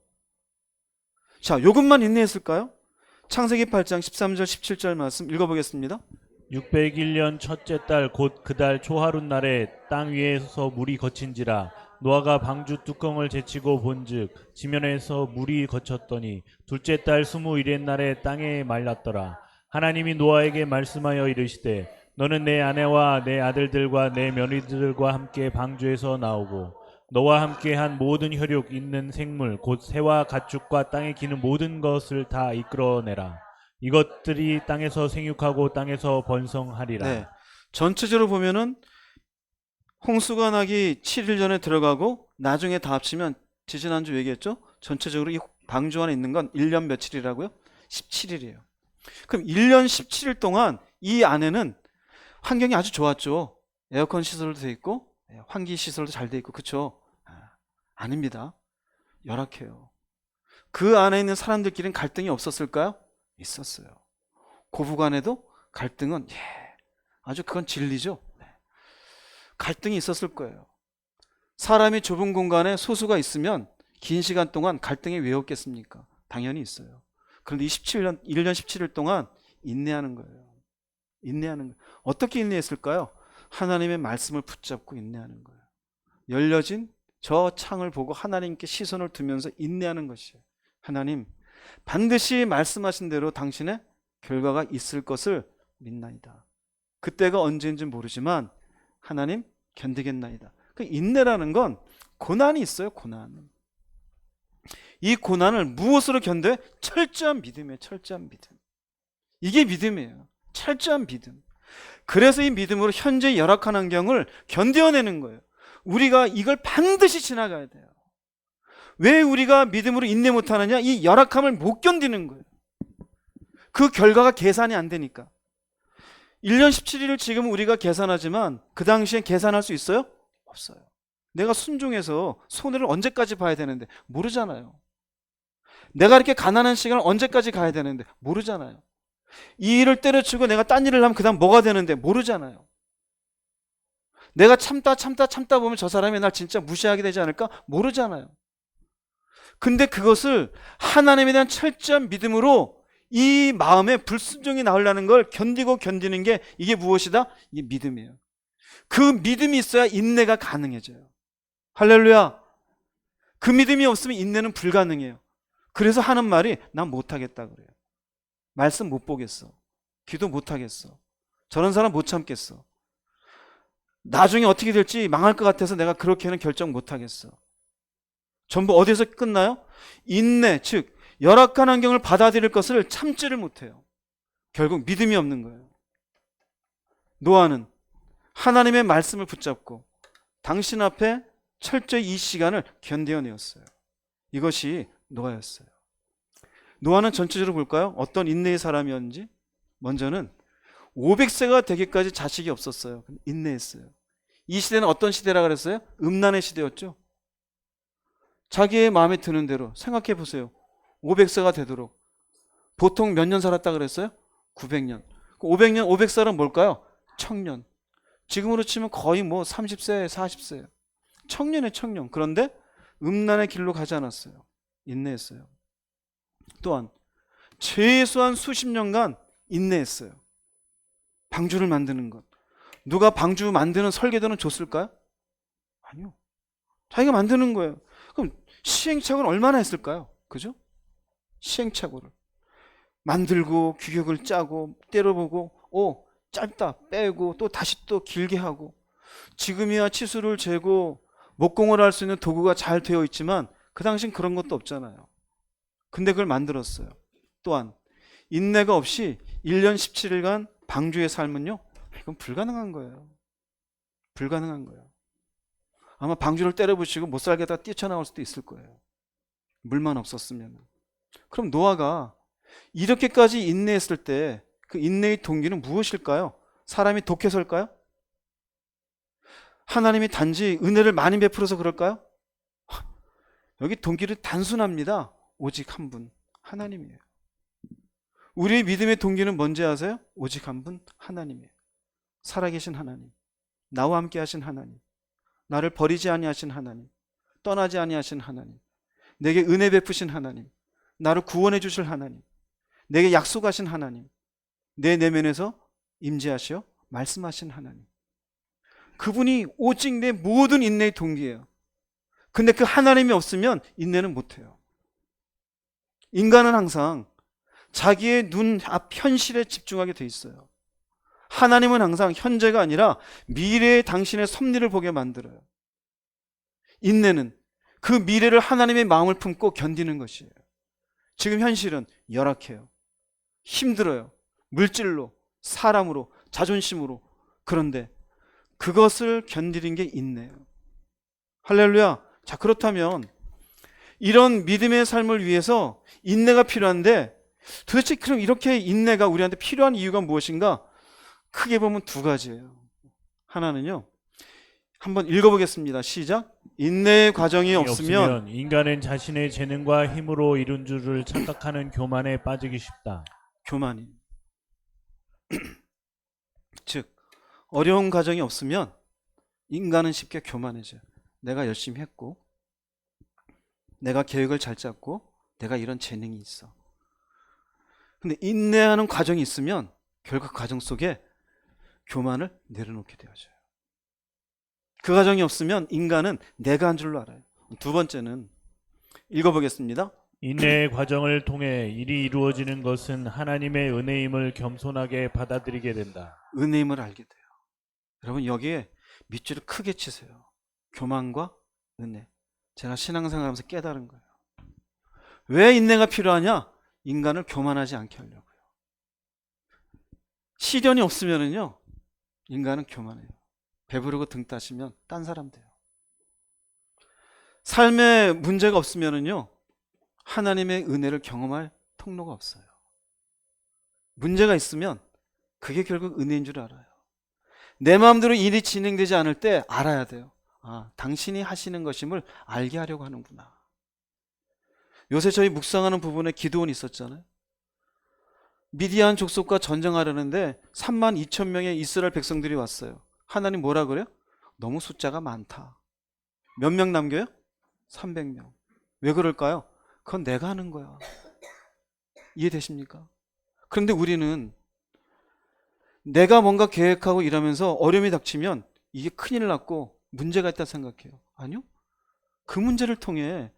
자, 요것만 인내했을까요? 창세기 8장 13절 17절 말씀 읽어보겠습니다. 601년 첫째 달 곧 그 달 초하룻 날에 땅 위에서 물이 거친지라. 노아가 방주 뚜껑을 제치고 본즉 지면에서 물이 거쳤더니 둘째 달 21의 날에 땅에 말랐더라. 하나님이 노아에게 말씀하여 이르시되 너는 내 아내와 내 아들들과 내 며느리들과 함께 방주에서 나오고 너와 함께 한 모든 혈육 있는 생물 곧 새와 가축과 땅에 기는 모든 것을 다 이끌어내라. 이것들이 땅에서 생육하고 땅에서 번성하리라. 네, 전체적으로 보면은 홍수가 나기 7일 전에 들어가고 나중에 다 합치면 지지난주 얘기했죠? 전체적으로 이 방주 안에 있는 건 1년 며칠이라고요? 17일이에요. 그럼 1년 17일 동안 이 안에는 환경이 아주 좋았죠. 에어컨 시설도 돼 있고 환기 시설도 잘 돼 있고 그렇죠? 아닙니다. 열악해요. 그 안에 있는 사람들끼리는 갈등이 없었을까요? 있었어요. 고부간에도 갈등은 아주 그건 진리죠. 갈등이 있었을 거예요. 사람이 좁은 공간에 소수가 있으면 긴 시간 동안 갈등이 왜 없겠습니까? 당연히 있어요. 그런데 1년 17일 동안 인내하는 거예요. 인내하는 거예요. 어떻게 인내했을까요? 하나님의 말씀을 붙잡고 인내하는 거예요. 열려진 저 창을 보고 하나님께 시선을 두면서 인내하는 것이에요. 하나님, 반드시 말씀하신 대로 당신의 결과가 있을 것을 믿나이다. 그때가 언제인지 모르지만 하나님 견디겠나이다. 그 인내라는 건 고난이 있어요. 고난. 이 고난을 무엇으로 견뎌요? 철저한 믿음이에요. 철저한 믿음. 이게 믿음이에요. 철저한 믿음. 그래서 이 믿음으로 현재 열악한 환경을 견뎌내는 거예요. 우리가 이걸 반드시 지나가야 돼요. 왜 우리가 믿음으로 인내 못하느냐? 이 열악함을 못 견디는 거예요. 그 결과가 계산이 안 되니까. 1년 17일을 지금 우리가 계산하지만 그 당시에 계산할 수 있어요? 없어요. 내가 순종해서 손해를 언제까지 봐야 되는데 모르잖아요. 내가 이렇게 가난한 시간을 언제까지 가야 되는데 모르잖아요. 이 일을 때려치고 내가 딴 일을 하면 그 다음 뭐가 되는데 모르잖아요. 내가 참다 보면 저 사람이 날 진짜 무시하게 되지 않을까? 모르잖아요. 근데 그것을 하나님에 대한 철저한 믿음으로 이 마음에 불순종이 나오려는 걸 견디고 견디는 게 이게 무엇이다? 이게 믿음이에요. 그 믿음이 있어야 인내가 가능해져요. 할렐루야. 그 믿음이 없으면 인내는 불가능해요. 그래서 하는 말이 난 못하겠다 그래요. 말씀 못 보겠어. 기도 못하겠어. 저런 사람 못 참겠어. 나중에 어떻게 될지 망할 것 같아서 내가 그렇게는 결정 못하겠어. 전부 어디서 끝나요? 인내, 즉 열악한 환경을 받아들일 것을 참지를 못해요. 결국 믿음이 없는 거예요. 노아는 하나님의 말씀을 붙잡고 당신 앞에 철저히 이 시간을 견뎌내었어요. 이것이 노아였어요. 노아는 전체적으로 볼까요? 어떤 인내의 사람이었는지. 먼저는 500세가 되기까지 자식이 없었어요. 인내했어요. 이 시대는 어떤 시대라 그랬어요? 음란의 시대였죠. 자기의 마음에 드는 대로 생각해 보세요. 500세가 되도록 보통 몇 년 살았다 그랬어요? 900년. 500년, 500살은 뭘까요? 청년. 지금으로 치면 거의 뭐 30세, 40세. 청년의 청년. 그런데 음란의 길로 가지 않았어요. 인내했어요. 또한 최소한 수십 년간 인내했어요. 방주를 만드는 것. 누가 방주 만드는 설계도는 줬을까요? 아니요. 자기가 만드는 거예요. 그럼 시행착오는 얼마나 했을까요? 그죠? 시행착오를 만들고 규격을 짜고 때려보고 짧다 빼고 또 다시 또 길게 하고, 지금이야 치수를 재고 목공을 할 수 있는 도구가 잘 되어 있지만 그 당시엔 그런 것도 없잖아요. 근데 그걸 만들었어요. 또한 인내가 없이 1년 17일간 방주의 삶은요, 이건 불가능한 거예요. 불가능한 거예요. 아마 방주를 때려부시고 못 살겠다 뛰쳐나올 수도 있을 거예요. 물만 없었으면. 그럼 노아가 이렇게까지 인내했을 때 그 인내의 동기는 무엇일까요? 사람이 독해서일까요? 하나님이 단지 은혜를 많이 베풀어서 그럴까요? 여기 동기는 단순합니다. 오직 한 분, 하나님이에요. 우리의 믿음의 동기는 뭔지 아세요? 오직 한 분, 하나님이에요. 살아계신 하나님, 나와 함께 하신 하나님, 나를 버리지 아니하신 하나님, 떠나지 아니하신 하나님, 내게 은혜 베푸신 하나님, 나를 구원해 주실 하나님, 내게 약속하신 하나님, 내 내면에서 임재하시어 말씀하신 하나님. 그분이 오직 내 모든 인내의 동기예요. 근데 그 하나님이 없으면 인내는 못해요. 인간은 항상 자기의 눈앞 현실에 집중하게 돼 있어요. 하나님은 항상 현재가 아니라 미래의 당신의 섭리를 보게 만들어요. 인내는 그 미래를 하나님의 마음을 품고 견디는 것이에요. 지금 현실은 열악해요. 힘들어요. 물질로, 사람으로, 자존심으로. 그런데 그것을 견디는 게 인내예요. 할렐루야. 자, 그렇다면 이런 믿음의 삶을 위해서 인내가 필요한데, 도대체 그럼 이렇게 인내가 우리한테 필요한 이유가 무엇인가? 크게 보면 두 가지예요. 하나는요, 한번 읽어보겠습니다. 시작. 인내의 과정이 없으면 인간은 자신의 재능과 힘으로 이룬 줄을 착각하는 교만에 빠지기 쉽다. 교만이. 즉, 어려운 과정이 없으면 인간은 쉽게 교만해져요. 내가 열심히 했고, 내가 계획을 잘 짰고, 내가 이런 재능이 있어. 근데 인내하는 과정이 있으면 결국 그 과정 속에 교만을 내려놓게 되어져요. 그 과정이 없으면 인간은 내가 한 줄로 알아요. 두 번째는 읽어보겠습니다. 인내의 과정을 통해 일이 이루어지는 것은 하나님의 은혜임을 겸손하게 받아들이게 된다. 은혜임을 알게 돼요. 여러분, 여기에 밑줄을 크게 치세요. 교만과 은혜. 제가 신앙생활하면서 깨달은 거예요. 왜 인내가 필요하냐? 인간을 교만하지 않게 하려고요. 시련이 없으면은요, 인간은 교만해요. 배부르고 등 따시면 딴 사람 돼요. 삶에 문제가 없으면은요, 하나님의 은혜를 경험할 통로가 없어요. 문제가 있으면 그게 결국 은혜인 줄 알아요. 내 마음대로 일이 진행되지 않을 때 알아야 돼요. 아, 당신이 하시는 것임을 알게 하려고 하는구나. 요새 저희 묵상하는 부분에 기도원이 있었잖아요. 미디안 족속과 전쟁하려는데 32,000명의 이스라엘 백성들이 왔어요. 하나님 뭐라 그래요? 너무 숫자가 많다. 몇 명 남겨요? 300명. 왜 그럴까요? 그건 내가 하는 거야. 이해되십니까? 그런데 우리는 내가 뭔가 계획하고 일하면서 어려움이 닥치면 이게 큰일 났고 문제가 있다 생각해요. 아니요. 그 문제를 통해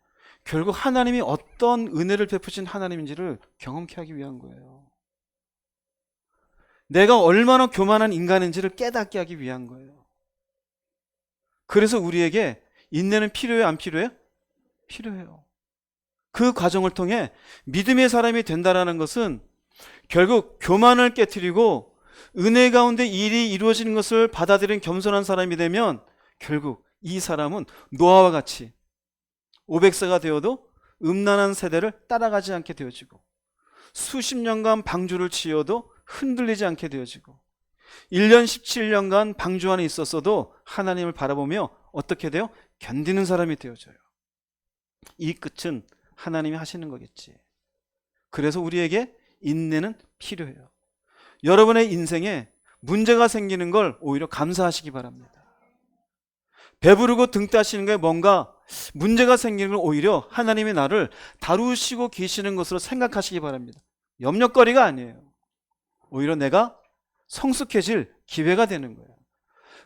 결국 하나님이 어떤 은혜를 베푸신 하나님인지를 경험케 하기 위한 거예요. 내가 얼마나 교만한 인간인지를 깨닫게 하기 위한 거예요. 그래서 우리에게 인내는 필요해요? 안 필요해요? 필요해요. 그 과정을 통해 믿음의 사람이 된다는 것은 결국 교만을 깨트리고 은혜 가운데 일이 이루어지는 것을 받아들이는 겸손한 사람이 되면 결국 이 사람은 노아와 같이 500세가 되어도 음란한 세대를 따라가지 않게 되어지고, 수십 년간 방주를 지어도 흔들리지 않게 되어지고, 1년 17년간 방주 안에 있었어도 하나님을 바라보며 어떻게 돼요? 견디는 사람이 되어져요. 이 끝은 하나님이 하시는 거겠지. 그래서 우리에게 인내는 필요해요. 여러분의 인생에 문제가 생기는 걸 오히려 감사하시기 바랍니다. 배부르고 등 따시는 거에 뭔가 문제가 생기는 걸 오히려 하나님이 나를 다루시고 계시는 것으로 생각하시기 바랍니다. 염려거리가 아니에요. 오히려 내가 성숙해질 기회가 되는 거예요.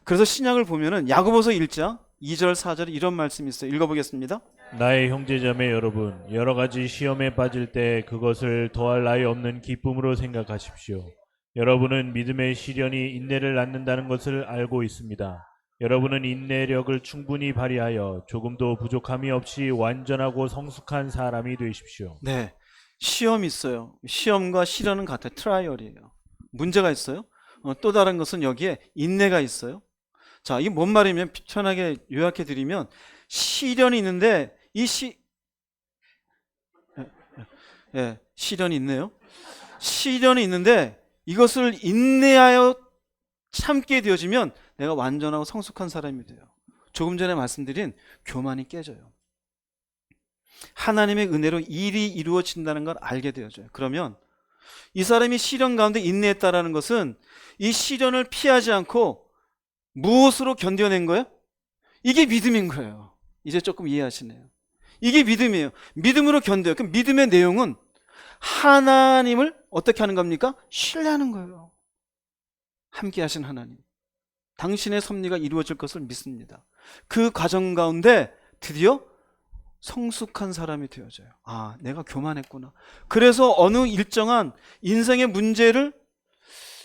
그래서 신약을 보면은 야고보서 1장 2절 4절에 이런 말씀이 있어요. 읽어보겠습니다. 나의 형제자매 여러분, 여러 가지 시험에 빠질 때 그것을 더할 나위 없는 기쁨으로 생각하십시오. 여러분은 믿음의 시련이 인내를 낳는다는 것을 알고 있습니다. 여러분은 인내력을 충분히 발휘하여 조금도 부족함이 없이 완전하고 성숙한 사람이 되십시오. 네, 시험이 있어요. 시험과 시련은 같아요. 트라이얼이에요. 문제가 있어요. 또 다른 것은 여기에 인내가 있어요. 자, 이게 뭔 말이면 편하게 요약해 드리면, 시련이 있는데 시련이 있네요. 시련이 있는데 이것을 인내하여 참게 되어지면 내가 완전하고 성숙한 사람이 돼요. 조금 전에 말씀드린 교만이 깨져요. 하나님의 은혜로 일이 이루어진다는 걸 알게 되어져요. 그러면 이 사람이 시련 가운데 인내했다라는 것은 이 시련을 피하지 않고 무엇으로 견뎌낸 거예요? 이게 믿음인 거예요. 이제 조금 이해하시네요. 이게 믿음이에요. 믿음으로 견뎌요. 그럼 믿음의 내용은 하나님을 어떻게 하는 겁니까? 신뢰하는 거예요. 함께 하신 하나님, 당신의 섭리가 이루어질 것을 믿습니다. 그 과정 가운데 드디어 성숙한 사람이 되어져요. 아, 내가 교만했구나. 그래서 어느 일정한 인생의 문제를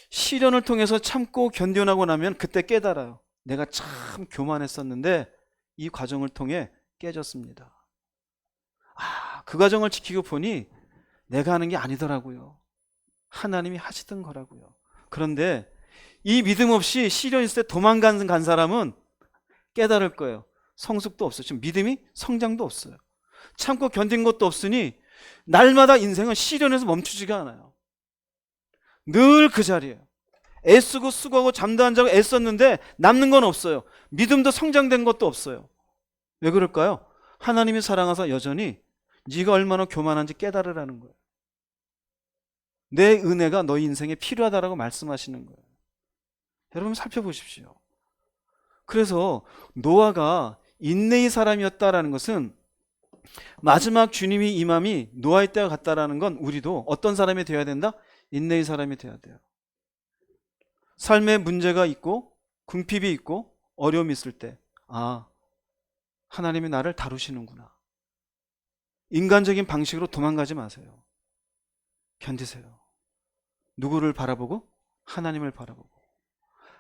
시련을 통해서 참고 견뎌나고 나면 그때 깨달아요. 내가 참 교만했었는데 이 과정을 통해 깨졌습니다. 아, 그 과정을 지키고 보니 내가 하는 게 아니더라고요. 하나님이 하시던 거라고요. 그런데 이 믿음 없이 시련 있을 때 도망간 사람은 깨달을 거예요. 성숙도 없어요. 지금 믿음이 성장도 없어요. 참고 견딘 것도 없으니 날마다 인생은 시련에서 멈추지가 않아요. 늘 그 자리예요. 애쓰고 수고하고 잠도 안 자고 애썼는데 남는 건 없어요. 믿음도 성장된 것도 없어요. 왜 그럴까요? 하나님이 사랑하사 여전히 네가 얼마나 교만한지 깨달으라는 거예요. 내 은혜가 너희 인생에 필요하다라고 말씀하시는 거예요. 여러분 살펴보십시오. 그래서 노아가 인내의 사람이었다라는 것은 마지막 주님이 임함이 노아의 때가 같다라는 건 우리도 어떤 사람이 되어야 된다? 인내의 사람이 되어야 돼요. 삶에 문제가 있고 궁핍이 있고 어려움이 있을 때, 아, 하나님이 나를 다루시는구나. 인간적인 방식으로 도망가지 마세요. 견디세요. 누구를 바라보고? 하나님을 바라보고.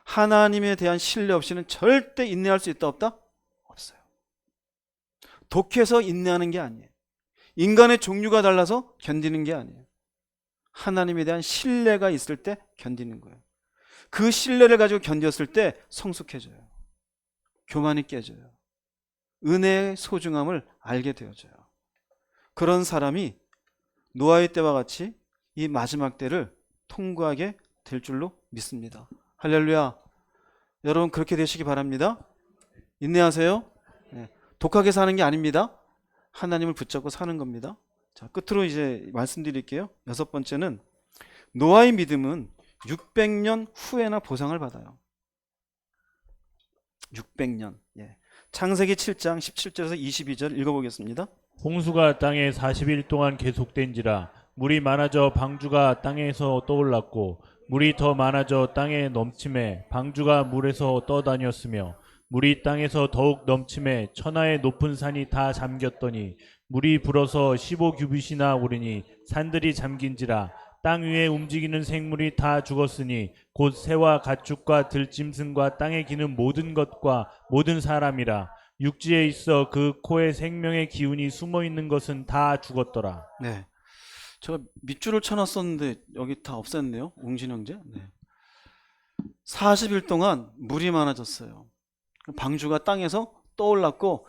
하나님에 대한 신뢰 없이는 절대 인내할 수 있다 없다? 없어요. 독해서 인내하는 게 아니에요. 인간의 종류가 달라서 견디는 게 아니에요. 하나님에 대한 신뢰가 있을 때 견디는 거예요. 그 신뢰를 가지고 견뎠을 때 성숙해져요. 교만이 깨져요. 은혜의 소중함을 알게 되어져요. 그런 사람이 노아의 때와 같이 이 마지막 때를 통과하게 될 줄로 믿습니다. 할렐루야. 여러분 그렇게 되시기 바랍니다. 인내하세요. 네. 독하게 사는 게 아닙니다. 하나님을 붙잡고 사는 겁니다. 자, 끝으로 이제 말씀드릴게요. 6번째는 노아의 믿음은 600년 후에나 보상을 받아요. 600년. 예. 창세기 7장 17절에서 22절 읽어보겠습니다. 홍수가 땅에 40일 동안 계속된지라 물이 많아져 방주가 땅에서 떠올랐고 물이 더 많아져 땅에 넘침에 방주가 물에서 떠다녔으며 물이 땅에서 더욱 넘침에 천하의 높은 산이 다 잠겼더니 물이 불어서 15규빗이나 오르니 산들이 잠긴지라 땅 위에 움직이는 생물이 다 죽었으니 곧 새와 가축과 들짐승과 땅에 기는 모든 것과 모든 사람이라 육지에 있어 그 코에 생명의 기운이 숨어 있는 것은 다 죽었더라. 네. 제가 밑줄을 쳐놨었는데 여기 다 없앴네요. 웅진 형제. 네. 40일 동안 물이 많아졌어요. 방주가 땅에서 떠올랐고,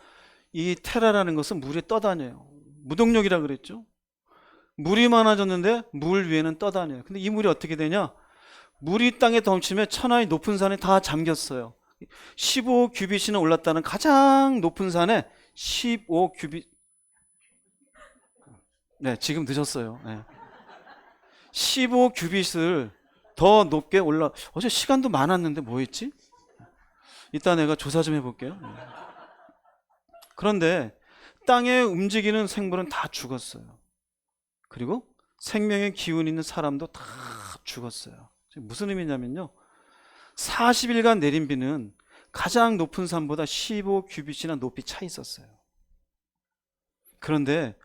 이 테라라는 것은 물에 떠다녀요. 무동력이라 그랬죠. 물이 많아졌는데 물 위에는 떠다녀요. 근데 이 물이 어떻게 되냐? 물이 땅에 덮치면 천하의 높은 산에 다 잠겼어요. 15규빗이나 올랐다는 가장 높은 산에 15규빗. 네, 지금 늦었어요. 네. 15규빗을 더 높게 어제 시간도 많았는데 뭐 했지? 이따 내가 조사 좀 해볼게요. 그런데 땅에 움직이는 생물은 다 죽었어요. 그리고 생명의 기운 있는 사람도 다 죽었어요. 무슨 의미냐면요, 40일간 내린 비는 가장 높은 산보다 15규빗이나 높이 차 있었어요. 그런데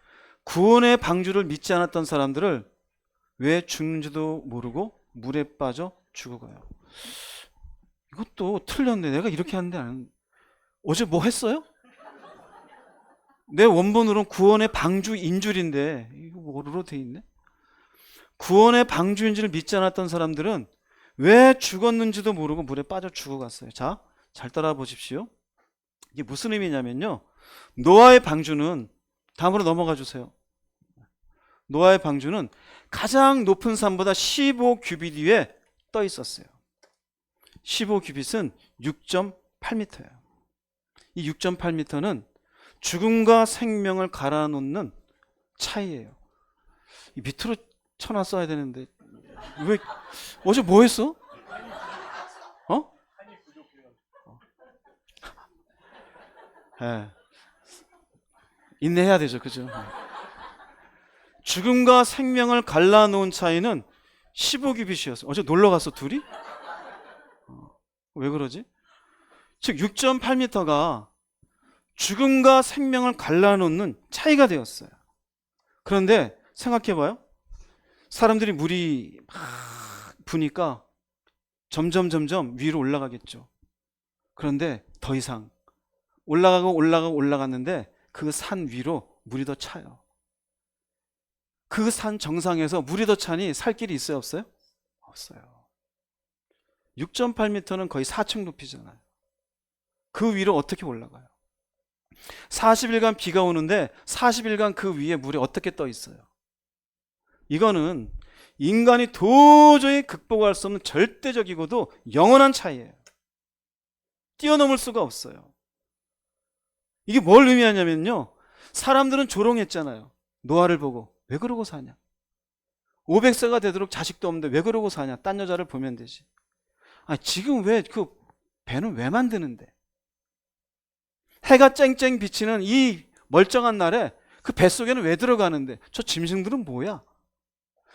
구원의 방주를 믿지 않았던 사람들을 왜 죽는지도 모르고 물에 빠져 죽어가요. 이것도 틀렸네. 내가 이렇게 하는데 어제 뭐 했어요? 내 원본으로는 구원의 방주인 줄인데 이거 뭐로 돼 있네? 구원의 방주인지를 믿지 않았던 사람들은 왜 죽었는지도 모르고 물에 빠져 죽어갔어요. 자, 잘 따라 보십시오. 이게 무슨 의미냐면요, 노아의 방주는, 다음으로 넘어가 주세요. 노아의 방주는 가장 높은 산보다 15규빗 위에 떠 있었어요. 15규빗은 6.8m예요. 이 6.8m는 죽음과 생명을 갈아놓는 차이예요. 이 밑으로 쳐놨어야 되는데 왜 어제 뭐 했어? 어? 네. 인내해야 되죠, 그죠? 죽음과 생명을 갈라놓은 차이는 15규빗이었어요. 어제 놀러 갔어 둘이? 왜 그러지? 즉 6.8m가 죽음과 생명을 갈라놓는 차이가 되었어요. 그런데 생각해봐요. 사람들이 물이 막 부니까 점점 위로 올라가겠죠. 그런데 더 이상 올라갔는데 그 산 위로 물이 더 차요. 그 산 정상에서 물이 더 차니 살 길이 있어요, 없어요? 없어요. 6.8m는 거의 4층 높이잖아요. 그 위로 어떻게 올라가요? 40일간 비가 오는데 40일간 그 위에 물이 어떻게 떠 있어요? 이거는 인간이 도저히 극복할 수 없는 절대적이고도 영원한 차이예요. 뛰어넘을 수가 없어요. 이게 뭘 의미하냐면요, 사람들은 조롱했잖아요. 노아를 보고 왜 그러고 사냐? 500세가 되도록 자식도 없는데 왜 그러고 사냐? 딴 여자를 보면 되지. 지금 왜 그 배는 왜 만드는데? 해가 쨍쨍 비치는 이 멀쩡한 날에 그 뱃속에는 왜 들어가는데? 저 짐승들은 뭐야?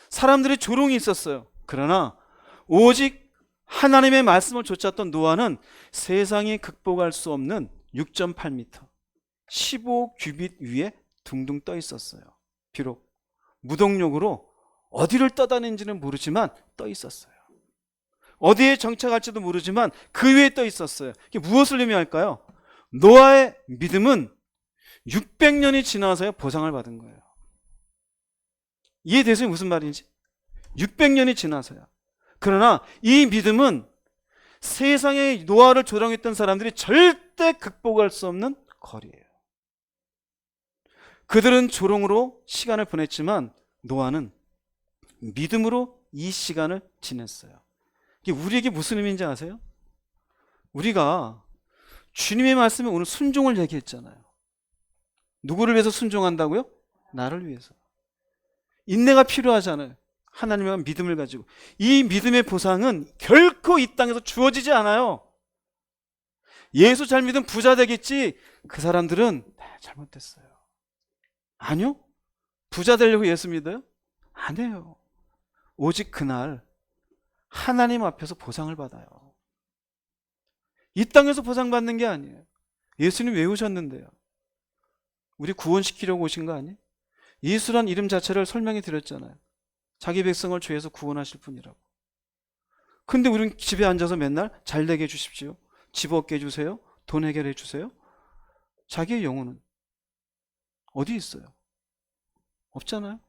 사람들의 조롱이 있었어요. 그러나 오직 하나님의 말씀을 좇았던 노아는 세상이 극복할 수 없는 6.8m 15규빗 위에 둥둥 떠 있었어요. 비록 무동력으로 어디를 떠다니는지는 모르지만 떠 있었어요. 어디에 정착할지도 모르지만 그 위에 떠 있었어요. 이게 무엇을 의미할까요? 노아의 믿음은 600년이 지나서야 보상을 받은 거예요. 이해되세요? 무슨 말인지? 600년이 지나서야. 그러나 이 믿음은 세상에 노아를 조롱했던 사람들이 절대 극복할 수 없는 거리예요. 그들은 조롱으로 시간을 보냈지만 노아는 믿음으로 이 시간을 지냈어요. 이게 우리에게 무슨 의미인지 아세요? 우리가 주님의 말씀에 오늘 순종을 얘기했잖아요. 누구를 위해서 순종한다고요? 나를 위해서. 인내가 필요하잖아요. 하나님의 믿음을 가지고. 이 믿음의 보상은 결코 이 땅에서 주어지지 않아요. 예수 잘 믿으면 부자 되겠지. 그 사람들은 잘못됐어요. 아니요. 부자 되려고 예수 믿어요? 안 해요. 오직 그날 하나님 앞에서 보상을 받아요. 이 땅에서 보상받는 게 아니에요. 예수님 왜 오셨는데요? 우리 구원시키려고 오신 거 아니에요? 예수란 이름 자체를 설명해 드렸잖아요. 자기 백성을 죄에서 구원하실 분이라고. 근데 우리는 집에 앉아서 맨날 잘 되게 해주십시오, 집 얻게 해주세요, 돈 해결해 주세요. 자기의 영혼은 어디 있어요? 없잖아요.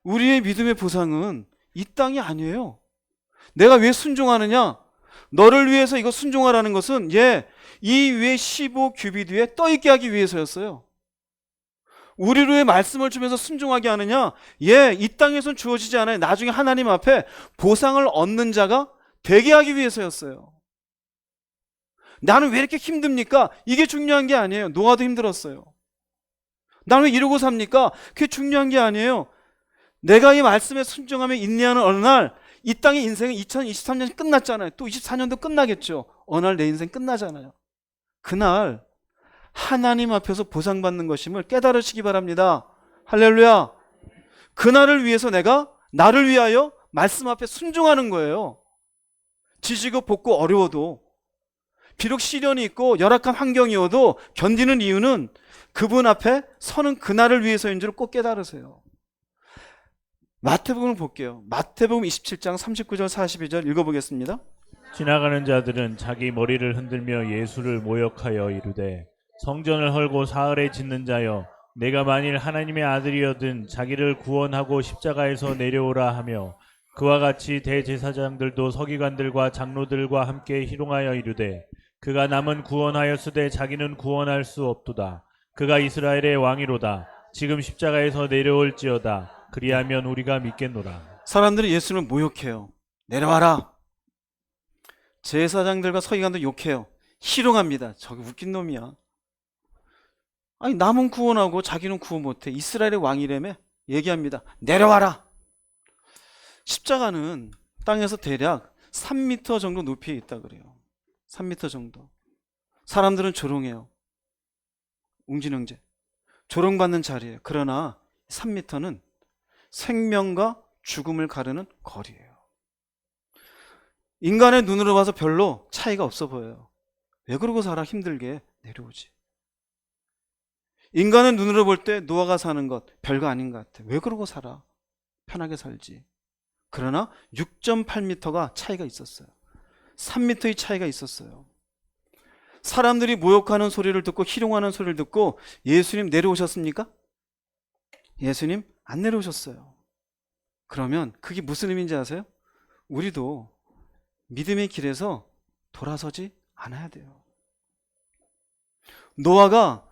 우리의 믿음의 보상은 이 땅이 아니에요. 내가 왜 순종하느냐? 너를 위해서 이거 순종하라는 것은 이 위에 15규빗 위에 떠있게 하기 위해서였어요. 우리를 왜 말씀을 주면서 순종하게 하느냐? 이 땅에선 주어지지 않아요. 나중에 하나님 앞에 보상을 얻는 자가 되게 하기 위해서였어요. 나는 왜 이렇게 힘듭니까? 이게 중요한 게 아니에요. 노아도 힘들었어요. 나는 왜 이러고 삽니까? 그게 중요한 게 아니에요. 내가 이 말씀에 순종하며 인내하는 어느 날 이 땅의 인생은 2023년이 끝났잖아요. 또 24년도 끝나겠죠. 어느 날 내 인생 끝나잖아요. 그날 하나님 앞에서 보상받는 것임을 깨달으시기 바랍니다. 할렐루야. 그날을 위해서 내가 나를 위하여 말씀 앞에 순종하는 거예요. 지지고 볶고 어려워도, 비록 시련이 있고 열악한 환경이어도 견디는 이유는 그분 앞에 서는 그날을 위해서인 줄 꼭 깨달으세요. 마태복음을 볼게요. 마태복음 27장 39절 42절 읽어보겠습니다. 지나가는 자들은 자기 머리를 흔들며 예수를 모욕하여 이르되 성전을 헐고 사흘에 짓는 자여 내가 만일 하나님의 아들이어든 자기를 구원하고 십자가에서 내려오라 하며 그와 같이 대제사장들도 서기관들과 장로들과 함께 희롱하여 이르되 그가 남은 구원하였으되 자기는 구원할 수 없도다. 그가 이스라엘의 왕이로다. 지금 십자가에서 내려올지어다. 그리하면 우리가 믿겠노라. 사람들이 예수를 모욕해요. 내려와라. 제사장들과 서기관도 욕해요. 희롱합니다. 저기 웃긴 놈이야. 아니 남은 구원하고 자기는 구원 못해. 이스라엘의 왕이라며 얘기합니다. 내려와라. 십자가는 땅에서 대략 3m 정도 높이에 있다 그래요. 3m 정도. 사람들은 조롱해요. 웅진영제. 조롱받는 자리예요. 그러나 3m는 생명과 죽음을 가르는 거리예요. 인간의 눈으로 봐서 별로 차이가 없어 보여요. 왜 그러고 살아? 힘들게 내려오지. 인간의 눈으로 볼 때 노아가 사는 것 별거 아닌 것 같아. 왜 그러고 살아? 편하게 살지. 그러나 6.8m가 차이가 있었어요. 3m의 차이가 있었어요. 사람들이 모욕하는 소리를 듣고 희롱하는 소리를 듣고 예수님 내려오셨습니까? 예수님 안 내려오셨어요. 그러면 그게 무슨 의미인지 아세요? 우리도 믿음의 길에서 돌아서지 않아야 돼요. 노아가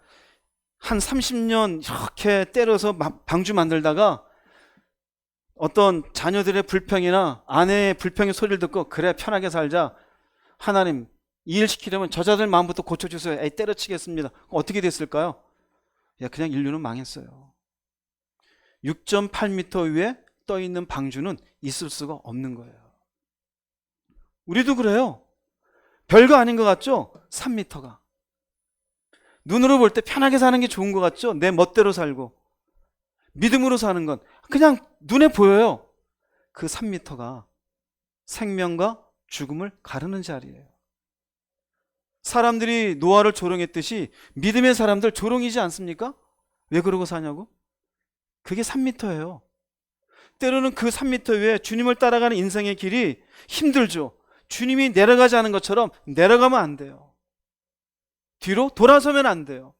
한 30년 이렇게 때려서 방주 만들다가 어떤 자녀들의 불평이나 아내의 불평의 소리를 듣고 그래 편하게 살자. 하나님 이 일 시키려면 저자들 마음부터 고쳐주세요. 에이 때려치겠습니다. 어떻게 됐을까요? 그냥 인류는 망했어요. 6.8m 위에 떠있는 방주는 있을 수가 없는 거예요. 우리도 그래요. 별거 아닌 것 같죠? 3m가. 눈으로 볼 때 편하게 사는 게 좋은 것 같죠? 내 멋대로 살고. 믿음으로 사는 건 그냥 눈에 보여요. 그 3m가 생명과 죽음을 가르는 자리예요. 사람들이 노아를 조롱했듯이 믿음의 사람들 조롱이지 않습니까? 왜 그러고 사냐고? 그게 3m예요. 때로는 그 3m 위에 주님을 따라가는 인생의 길이 힘들죠. 주님이 내려가지 않은 것처럼 내려가면 안 돼요. 뒤로 돌아서면 안 돼요.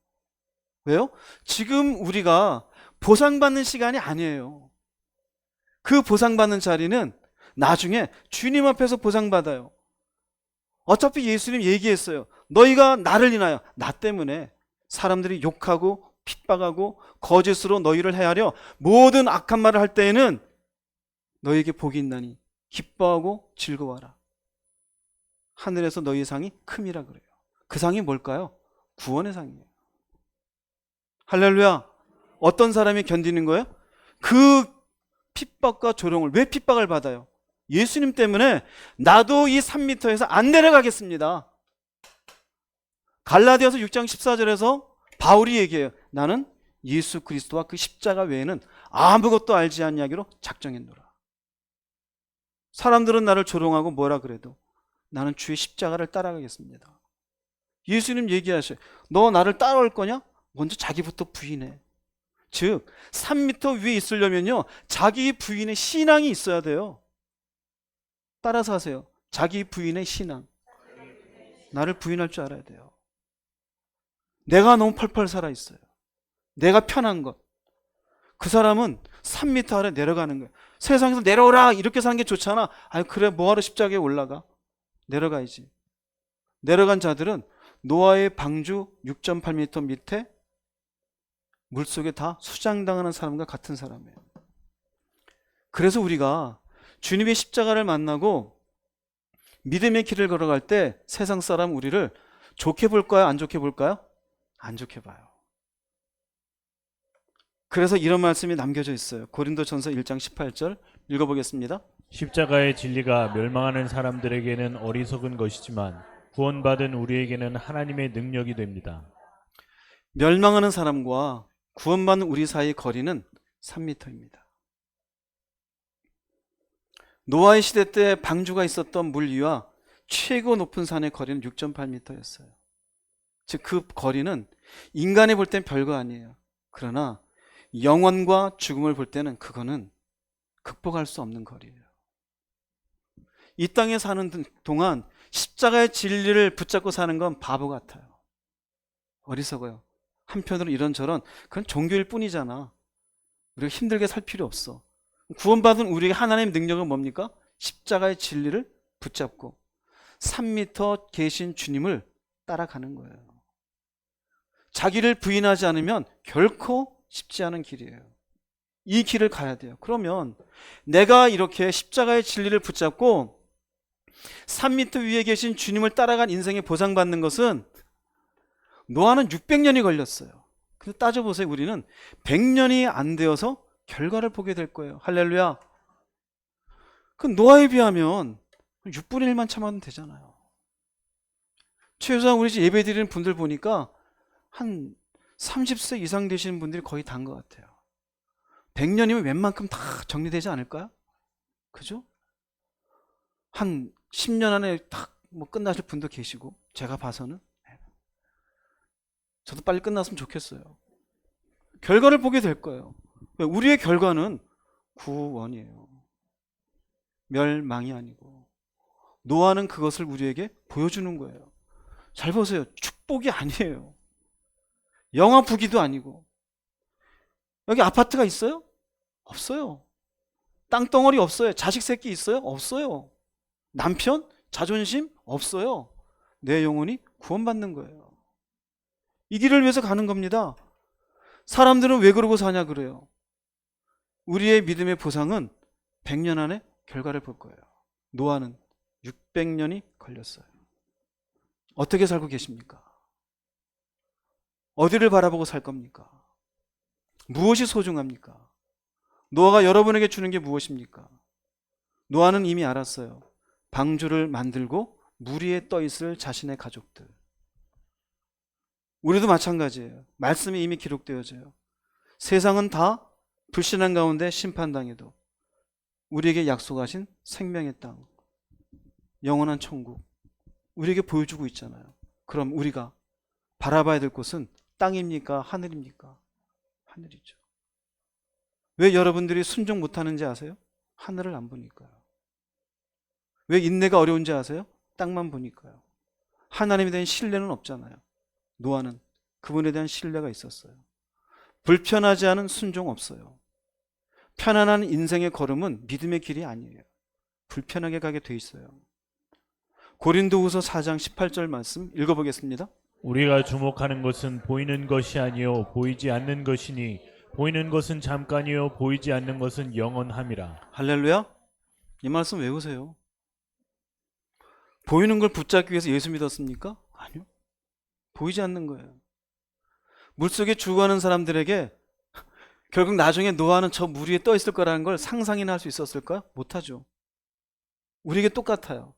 왜요? 지금 우리가 보상받는 시간이 아니에요. 그 보상받는 자리는 나중에 주님 앞에서 보상받아요. 어차피 예수님 얘기했어요. 너희가 나를 인하여 나 때문에 사람들이 욕하고 핍박하고 거짓으로 너희를 해하려 모든 악한 말을 할 때에는 너희에게 복이 있나니 기뻐하고 즐거워하라. 하늘에서 너희의 상이 큼이라 그래요. 그 상이 뭘까요? 구원의 상이에요. 할렐루야. 어떤 사람이 견디는 거예요? 그 핍박과 조롱을. 왜 핍박을 받아요? 예수님 때문에 나도 이 3m에서 안 내려가겠습니다. 갈라디아서 6장 14절에서 바울이 얘기해요. 나는 예수 그리스도와 그 십자가 외에는 아무것도 알지 아니하기로 작정했노라. 사람들은 나를 조롱하고 뭐라 그래도 나는 주의 십자가를 따라가겠습니다. 예수님 얘기하셔요. 너 나를 따라올 거냐? 먼저 자기부터 부인해. 즉 3m 위에 있으려면요 자기 부인의 신앙이 있어야 돼요. 따라서 하세요. 자기 부인의 신앙. 나를 부인할 줄 알아야 돼요. 내가 너무 펄펄 살아있어요. 내가 편한 것. 그 사람은 3m 아래 내려가는 거예요. 세상에서 내려오라 이렇게 사는 게 좋잖아. 아유 그래 뭐하러 십자가에 올라가. 내려가야지. 내려간 자들은 노아의 방주 6.8m 밑에 물속에 다 수장당하는 사람과 같은 사람이에요. 그래서 우리가 주님의 십자가를 만나고 믿음의 길을 걸어갈 때 세상 사람 우리를 좋게 볼까요? 안 좋게 볼까요? 안 좋게 봐요. 그래서 이런 말씀이 남겨져 있어요. 고린도전서 1장 18절 읽어보겠습니다. 십자가의 진리가 멸망하는 사람들에게는 어리석은 것이지만 구원받은 우리에게는 하나님의 능력이 됩니다. 멸망하는 사람과 구원받는 우리 사이의 거리는 3m입니다. 노아의 시대 때 방주가 있었던 물 위와 최고 높은 산의 거리는 6.8m였어요. 즉 그 거리는 인간이 볼 땐 별거 아니에요. 그러나 영원과 죽음을 볼 때는 그거는 극복할 수 없는 거리예요. 이 땅에 사는 동안 십자가의 진리를 붙잡고 사는 건 바보 같아요. 어리석어요. 한편으로 이런저런 그건 종교일 뿐이잖아. 우리가 힘들게 살 필요 없어. 구원받은 우리에게 하나님의 능력은 뭡니까? 십자가의 진리를 붙잡고 3m 계신 주님을 따라가는 거예요. 자기를 부인하지 않으면 결코 쉽지 않은 길이에요. 이 길을 가야 돼요. 그러면 내가 이렇게 십자가의 진리를 붙잡고 3m 위에 계신 주님을 따라간 인생에 보상받는 것은 노아는 600년이 걸렸어요. 근데 따져보세요. 우리는 100년이 안 되어서 결과를 보게 될 거예요. 할렐루야. 그 노아에 비하면 6분의 1만 참아도 되잖아요. 최소한 우리 집 예배 드리는 분들 보니까 한 30세 이상 되시는 분들이 거의 다인 것 같아요. 100년이면 웬만큼 다 정리되지 않을까요? 그죠? 한 10년 안에 딱 뭐 끝나실 분도 계시고 제가 봐서는 저도 빨리 끝났으면 좋겠어요. 결과를 보게 될 거예요. 우리의 결과는 구원이에요. 멸망이 아니고. 노아는 그것을 우리에게 보여주는 거예요. 잘 보세요. 축복이 아니에요. 영화 부기도 아니고. 여기 아파트가 있어요? 없어요. 땅덩어리 없어요. 자식 새끼 있어요? 없어요. 남편? 자존심? 없어요. 내 영혼이 구원받는 거예요. 이 길을 위해서 가는 겁니다. 사람들은 왜 그러고 사냐 그래요. 우리의 믿음의 보상은 100년 안에 결과를 볼 거예요. 노아는 600년이 걸렸어요. 어떻게 살고 계십니까? 어디를 바라보고 살 겁니까? 무엇이 소중합니까? 노아가 여러분에게 주는 게 무엇입니까? 노아는 이미 알았어요. 방주를 만들고 물 위에 떠 있을 자신의 가족들. 우리도 마찬가지예요. 말씀이 이미 기록되어져요. 세상은 다 불신한 가운데 심판당해도 우리에게 약속하신 생명의 땅, 영원한 천국 우리에게 보여주고 있잖아요. 그럼 우리가 바라봐야 될 곳은 땅입니까? 하늘입니까? 하늘이죠. 왜 여러분들이 순종 못하는지 아세요? 하늘을 안 보니까요. 왜 인내가 어려운지 아세요? 땅만 보니까요. 하나님에 대한 신뢰는 없잖아요. 노아는 그분에 대한 신뢰가 있었어요. 불편하지 않은 순종 없어요. 편안한 인생의 걸음은 믿음의 길이 아니에요. 불편하게 가게 돼 있어요. 고린도후서 4장 18절 말씀 읽어보겠습니다. 우리가 주목하는 것은 보이는 것이 아니요 보이지 않는 것이니 보이는 것은 잠깐이요 보이지 않는 것은 영원함이라. 할렐루야. 이 말씀 외우세요. 보이는 걸 붙잡기 위해서 예수 믿었습니까? 아니요. 보이지 않는 거예요. 물속에 죽어가는 사람들에게 결국 나중에 노아는 저 물 위에 떠 있을 거라는 걸 상상이나 할 수 있었을까요? 못하죠. 우리에게 똑같아요.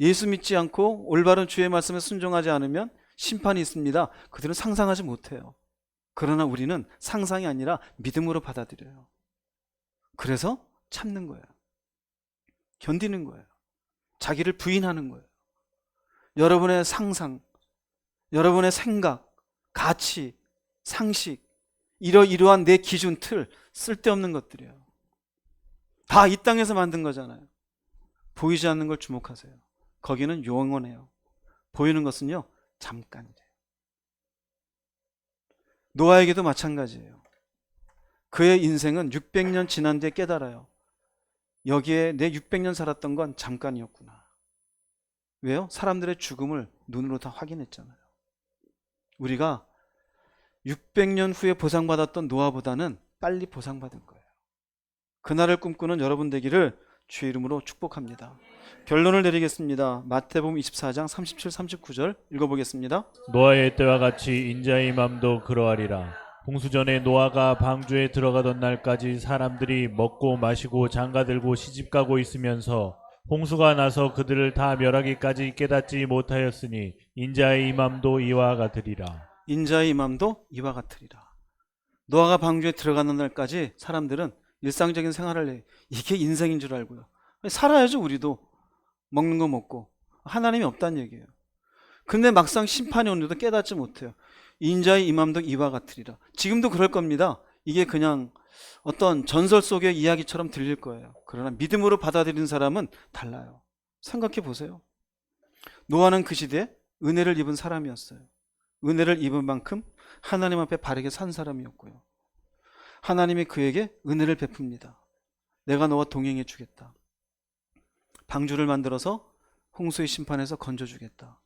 예수 믿지 않고 올바른 주의 말씀에 순종하지 않으면 심판이 있습니다. 그들은 상상하지 못해요. 그러나 우리는 상상이 아니라 믿음으로 받아들여요. 그래서 참는 거예요. 견디는 거예요. 자기를 부인하는 거예요. 여러분의 상상, 여러분의 생각, 가치, 상식, 이러한 내 기준, 틀, 쓸데없는 것들이에요. 다 이 땅에서 만든 거잖아요. 보이지 않는 걸 주목하세요. 거기는 영원해요. 보이는 것은요, 잠깐이에요. 노아에게도 마찬가지예요. 그의 인생은 600년 지난 뒤에 깨달아요. 여기에 내 600년 살았던 건 잠깐이었구나. 왜요? 사람들의 죽음을 눈으로 다 확인했잖아요. 우리가 600년 후에 보상받았던 노아보다는 빨리 보상받을 거예요. 그날을 꿈꾸는 여러분 되기를 주의 이름으로 축복합니다. 결론을 내리겠습니다. 마태복음 24장 37, 39절 읽어보겠습니다. 노아의 때와 같이 인자의 임함도 그러하리라. 홍수 전에 노아가 방주에 들어가던 날까지 사람들이 먹고 마시고 장가들고 시집가고 있으면서 홍수가 나서 그들을 다 멸하기까지 깨닫지 못하였으니 인자의 임함도 이와 같으리라. 인자의 임함도 이와 같으리라. 노아가 방주에 들어가는 날까지 사람들은 일상적인 생활을 해. 이게 인생인 줄 알고요. 살아야죠. 우리도 먹는 거 먹고. 하나님이 없다는 얘기예요. 근데 막상 심판이 오는데도 깨닫지 못해요. 인자의 임함도 이와 같으리라. 지금도 그럴 겁니다. 이게 그냥 어떤 전설 속의 이야기처럼 들릴 거예요. 그러나 믿음으로 받아들인 사람은 달라요. 생각해 보세요. 노아는 그 시대에 은혜를 입은 사람이었어요. 은혜를 입은 만큼 하나님 앞에 바르게 산 사람이었고요. 하나님이 그에게 은혜를 베풉니다. 내가 너와 동행해 주겠다. 방주를 만들어서 홍수의 심판에서 건져주겠다.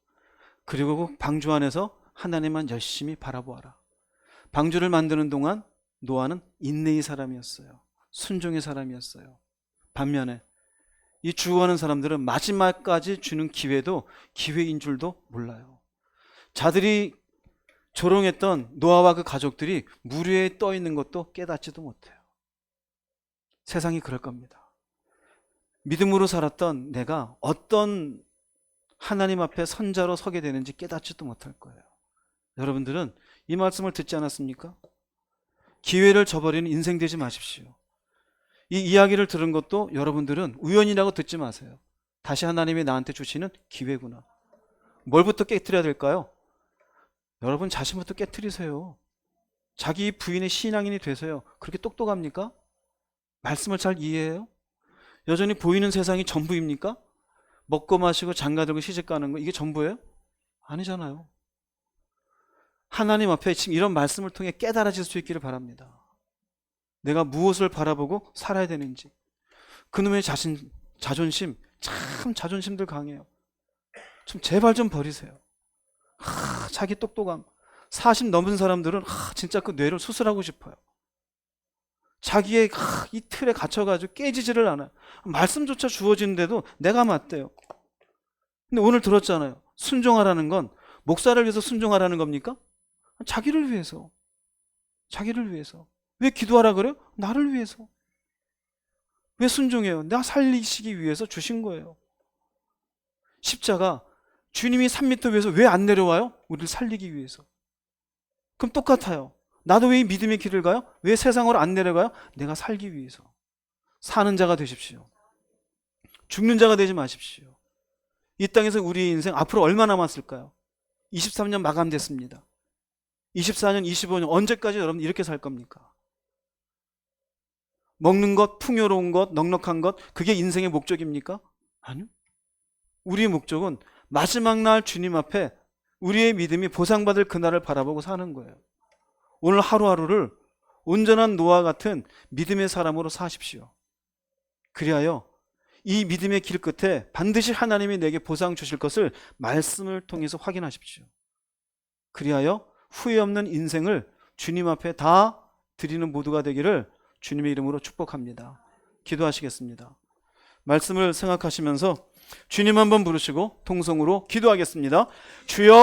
그리고 그 방주 안에서 하나님만 열심히 바라보아라. 방주를 만드는 동안 노아는 인내의 사람이었어요. 순종의 사람이었어요. 반면에 이 죽어가는 사람들은 마지막까지 주는 기회도 기회인 줄도 몰라요. 자들이 조롱했던 노아와 그 가족들이 물 위에 떠 있는 것도 깨닫지도 못해요. 세상이 그럴 겁니다. 믿음으로 살았던 내가 어떤 하나님 앞에 선자로 서게 되는지 깨닫지도 못할 거예요. 여러분들은 이 말씀을 듣지 않았습니까? 기회를 저버리는 인생 되지 마십시오. 이 이야기를 들은 것도 여러분들은 우연이라고 듣지 마세요. 다시 하나님이 나한테 주시는 기회구나. 뭘부터 깨트려야 될까요? 여러분 자신부터 깨트리세요. 자기 부인의 신앙인이 되세요. 그렇게 똑똑합니까? 말씀을 잘 이해해요? 여전히 보이는 세상이 전부입니까? 먹고 마시고 장가들고 시집가는 거 이게 전부예요? 아니잖아요. 하나님 앞에 지금 이런 말씀을 통해 깨달아질 수 있기를 바랍니다. 내가 무엇을 바라보고 살아야 되는지. 그놈의 자존심, 참 자존심들 강해요. 좀 제발 좀 버리세요. 자기 똑똑함. 40 넘은 사람들은 진짜 그 뇌를 수술하고 싶어요. 자기의 이 틀에 갇혀가지고 깨지지를 않아요. 말씀조차 주어지는데도 내가 맞대요. 근데 오늘 들었잖아요. 순종하라는 건 목사를 위해서 순종하라는 겁니까? 자기를 위해서. 자기를 위해서. 왜 기도하라 그래요? 나를 위해서. 왜 순종해요? 내가 살리시기 위해서 주신 거예요. 십자가 주님이 3m 위에서 왜 안 내려와요? 우리를 살리기 위해서. 그럼 똑같아요. 나도 왜 믿음의 길을 가요? 왜 세상으로 안 내려가요? 내가 살기 위해서. 사는 자가 되십시오. 죽는 자가 되지 마십시오. 이 땅에서 우리의 인생 앞으로 얼마나 남았을까요? 23년 마감됐습니다. 24년, 25년 언제까지 여러분 이렇게 살 겁니까? 먹는 것, 풍요로운 것, 넉넉한 것 그게 인생의 목적입니까? 아니요. 우리의 목적은 마지막 날 주님 앞에 우리의 믿음이 보상받을 그날을 바라보고 사는 거예요. 오늘 하루하루를 온전한 노아 같은 믿음의 사람으로 사십시오. 그리하여 이 믿음의 길 끝에 반드시 하나님이 내게 보상 주실 것을 말씀을 통해서 확인하십시오. 그리하여 후회 없는 인생을 주님 앞에 다 드리는 모두가 되기를 주님의 이름으로 축복합니다. 기도하시겠습니다. 말씀을 생각하시면서 주님 한번 부르시고 통성으로 기도하겠습니다. 주여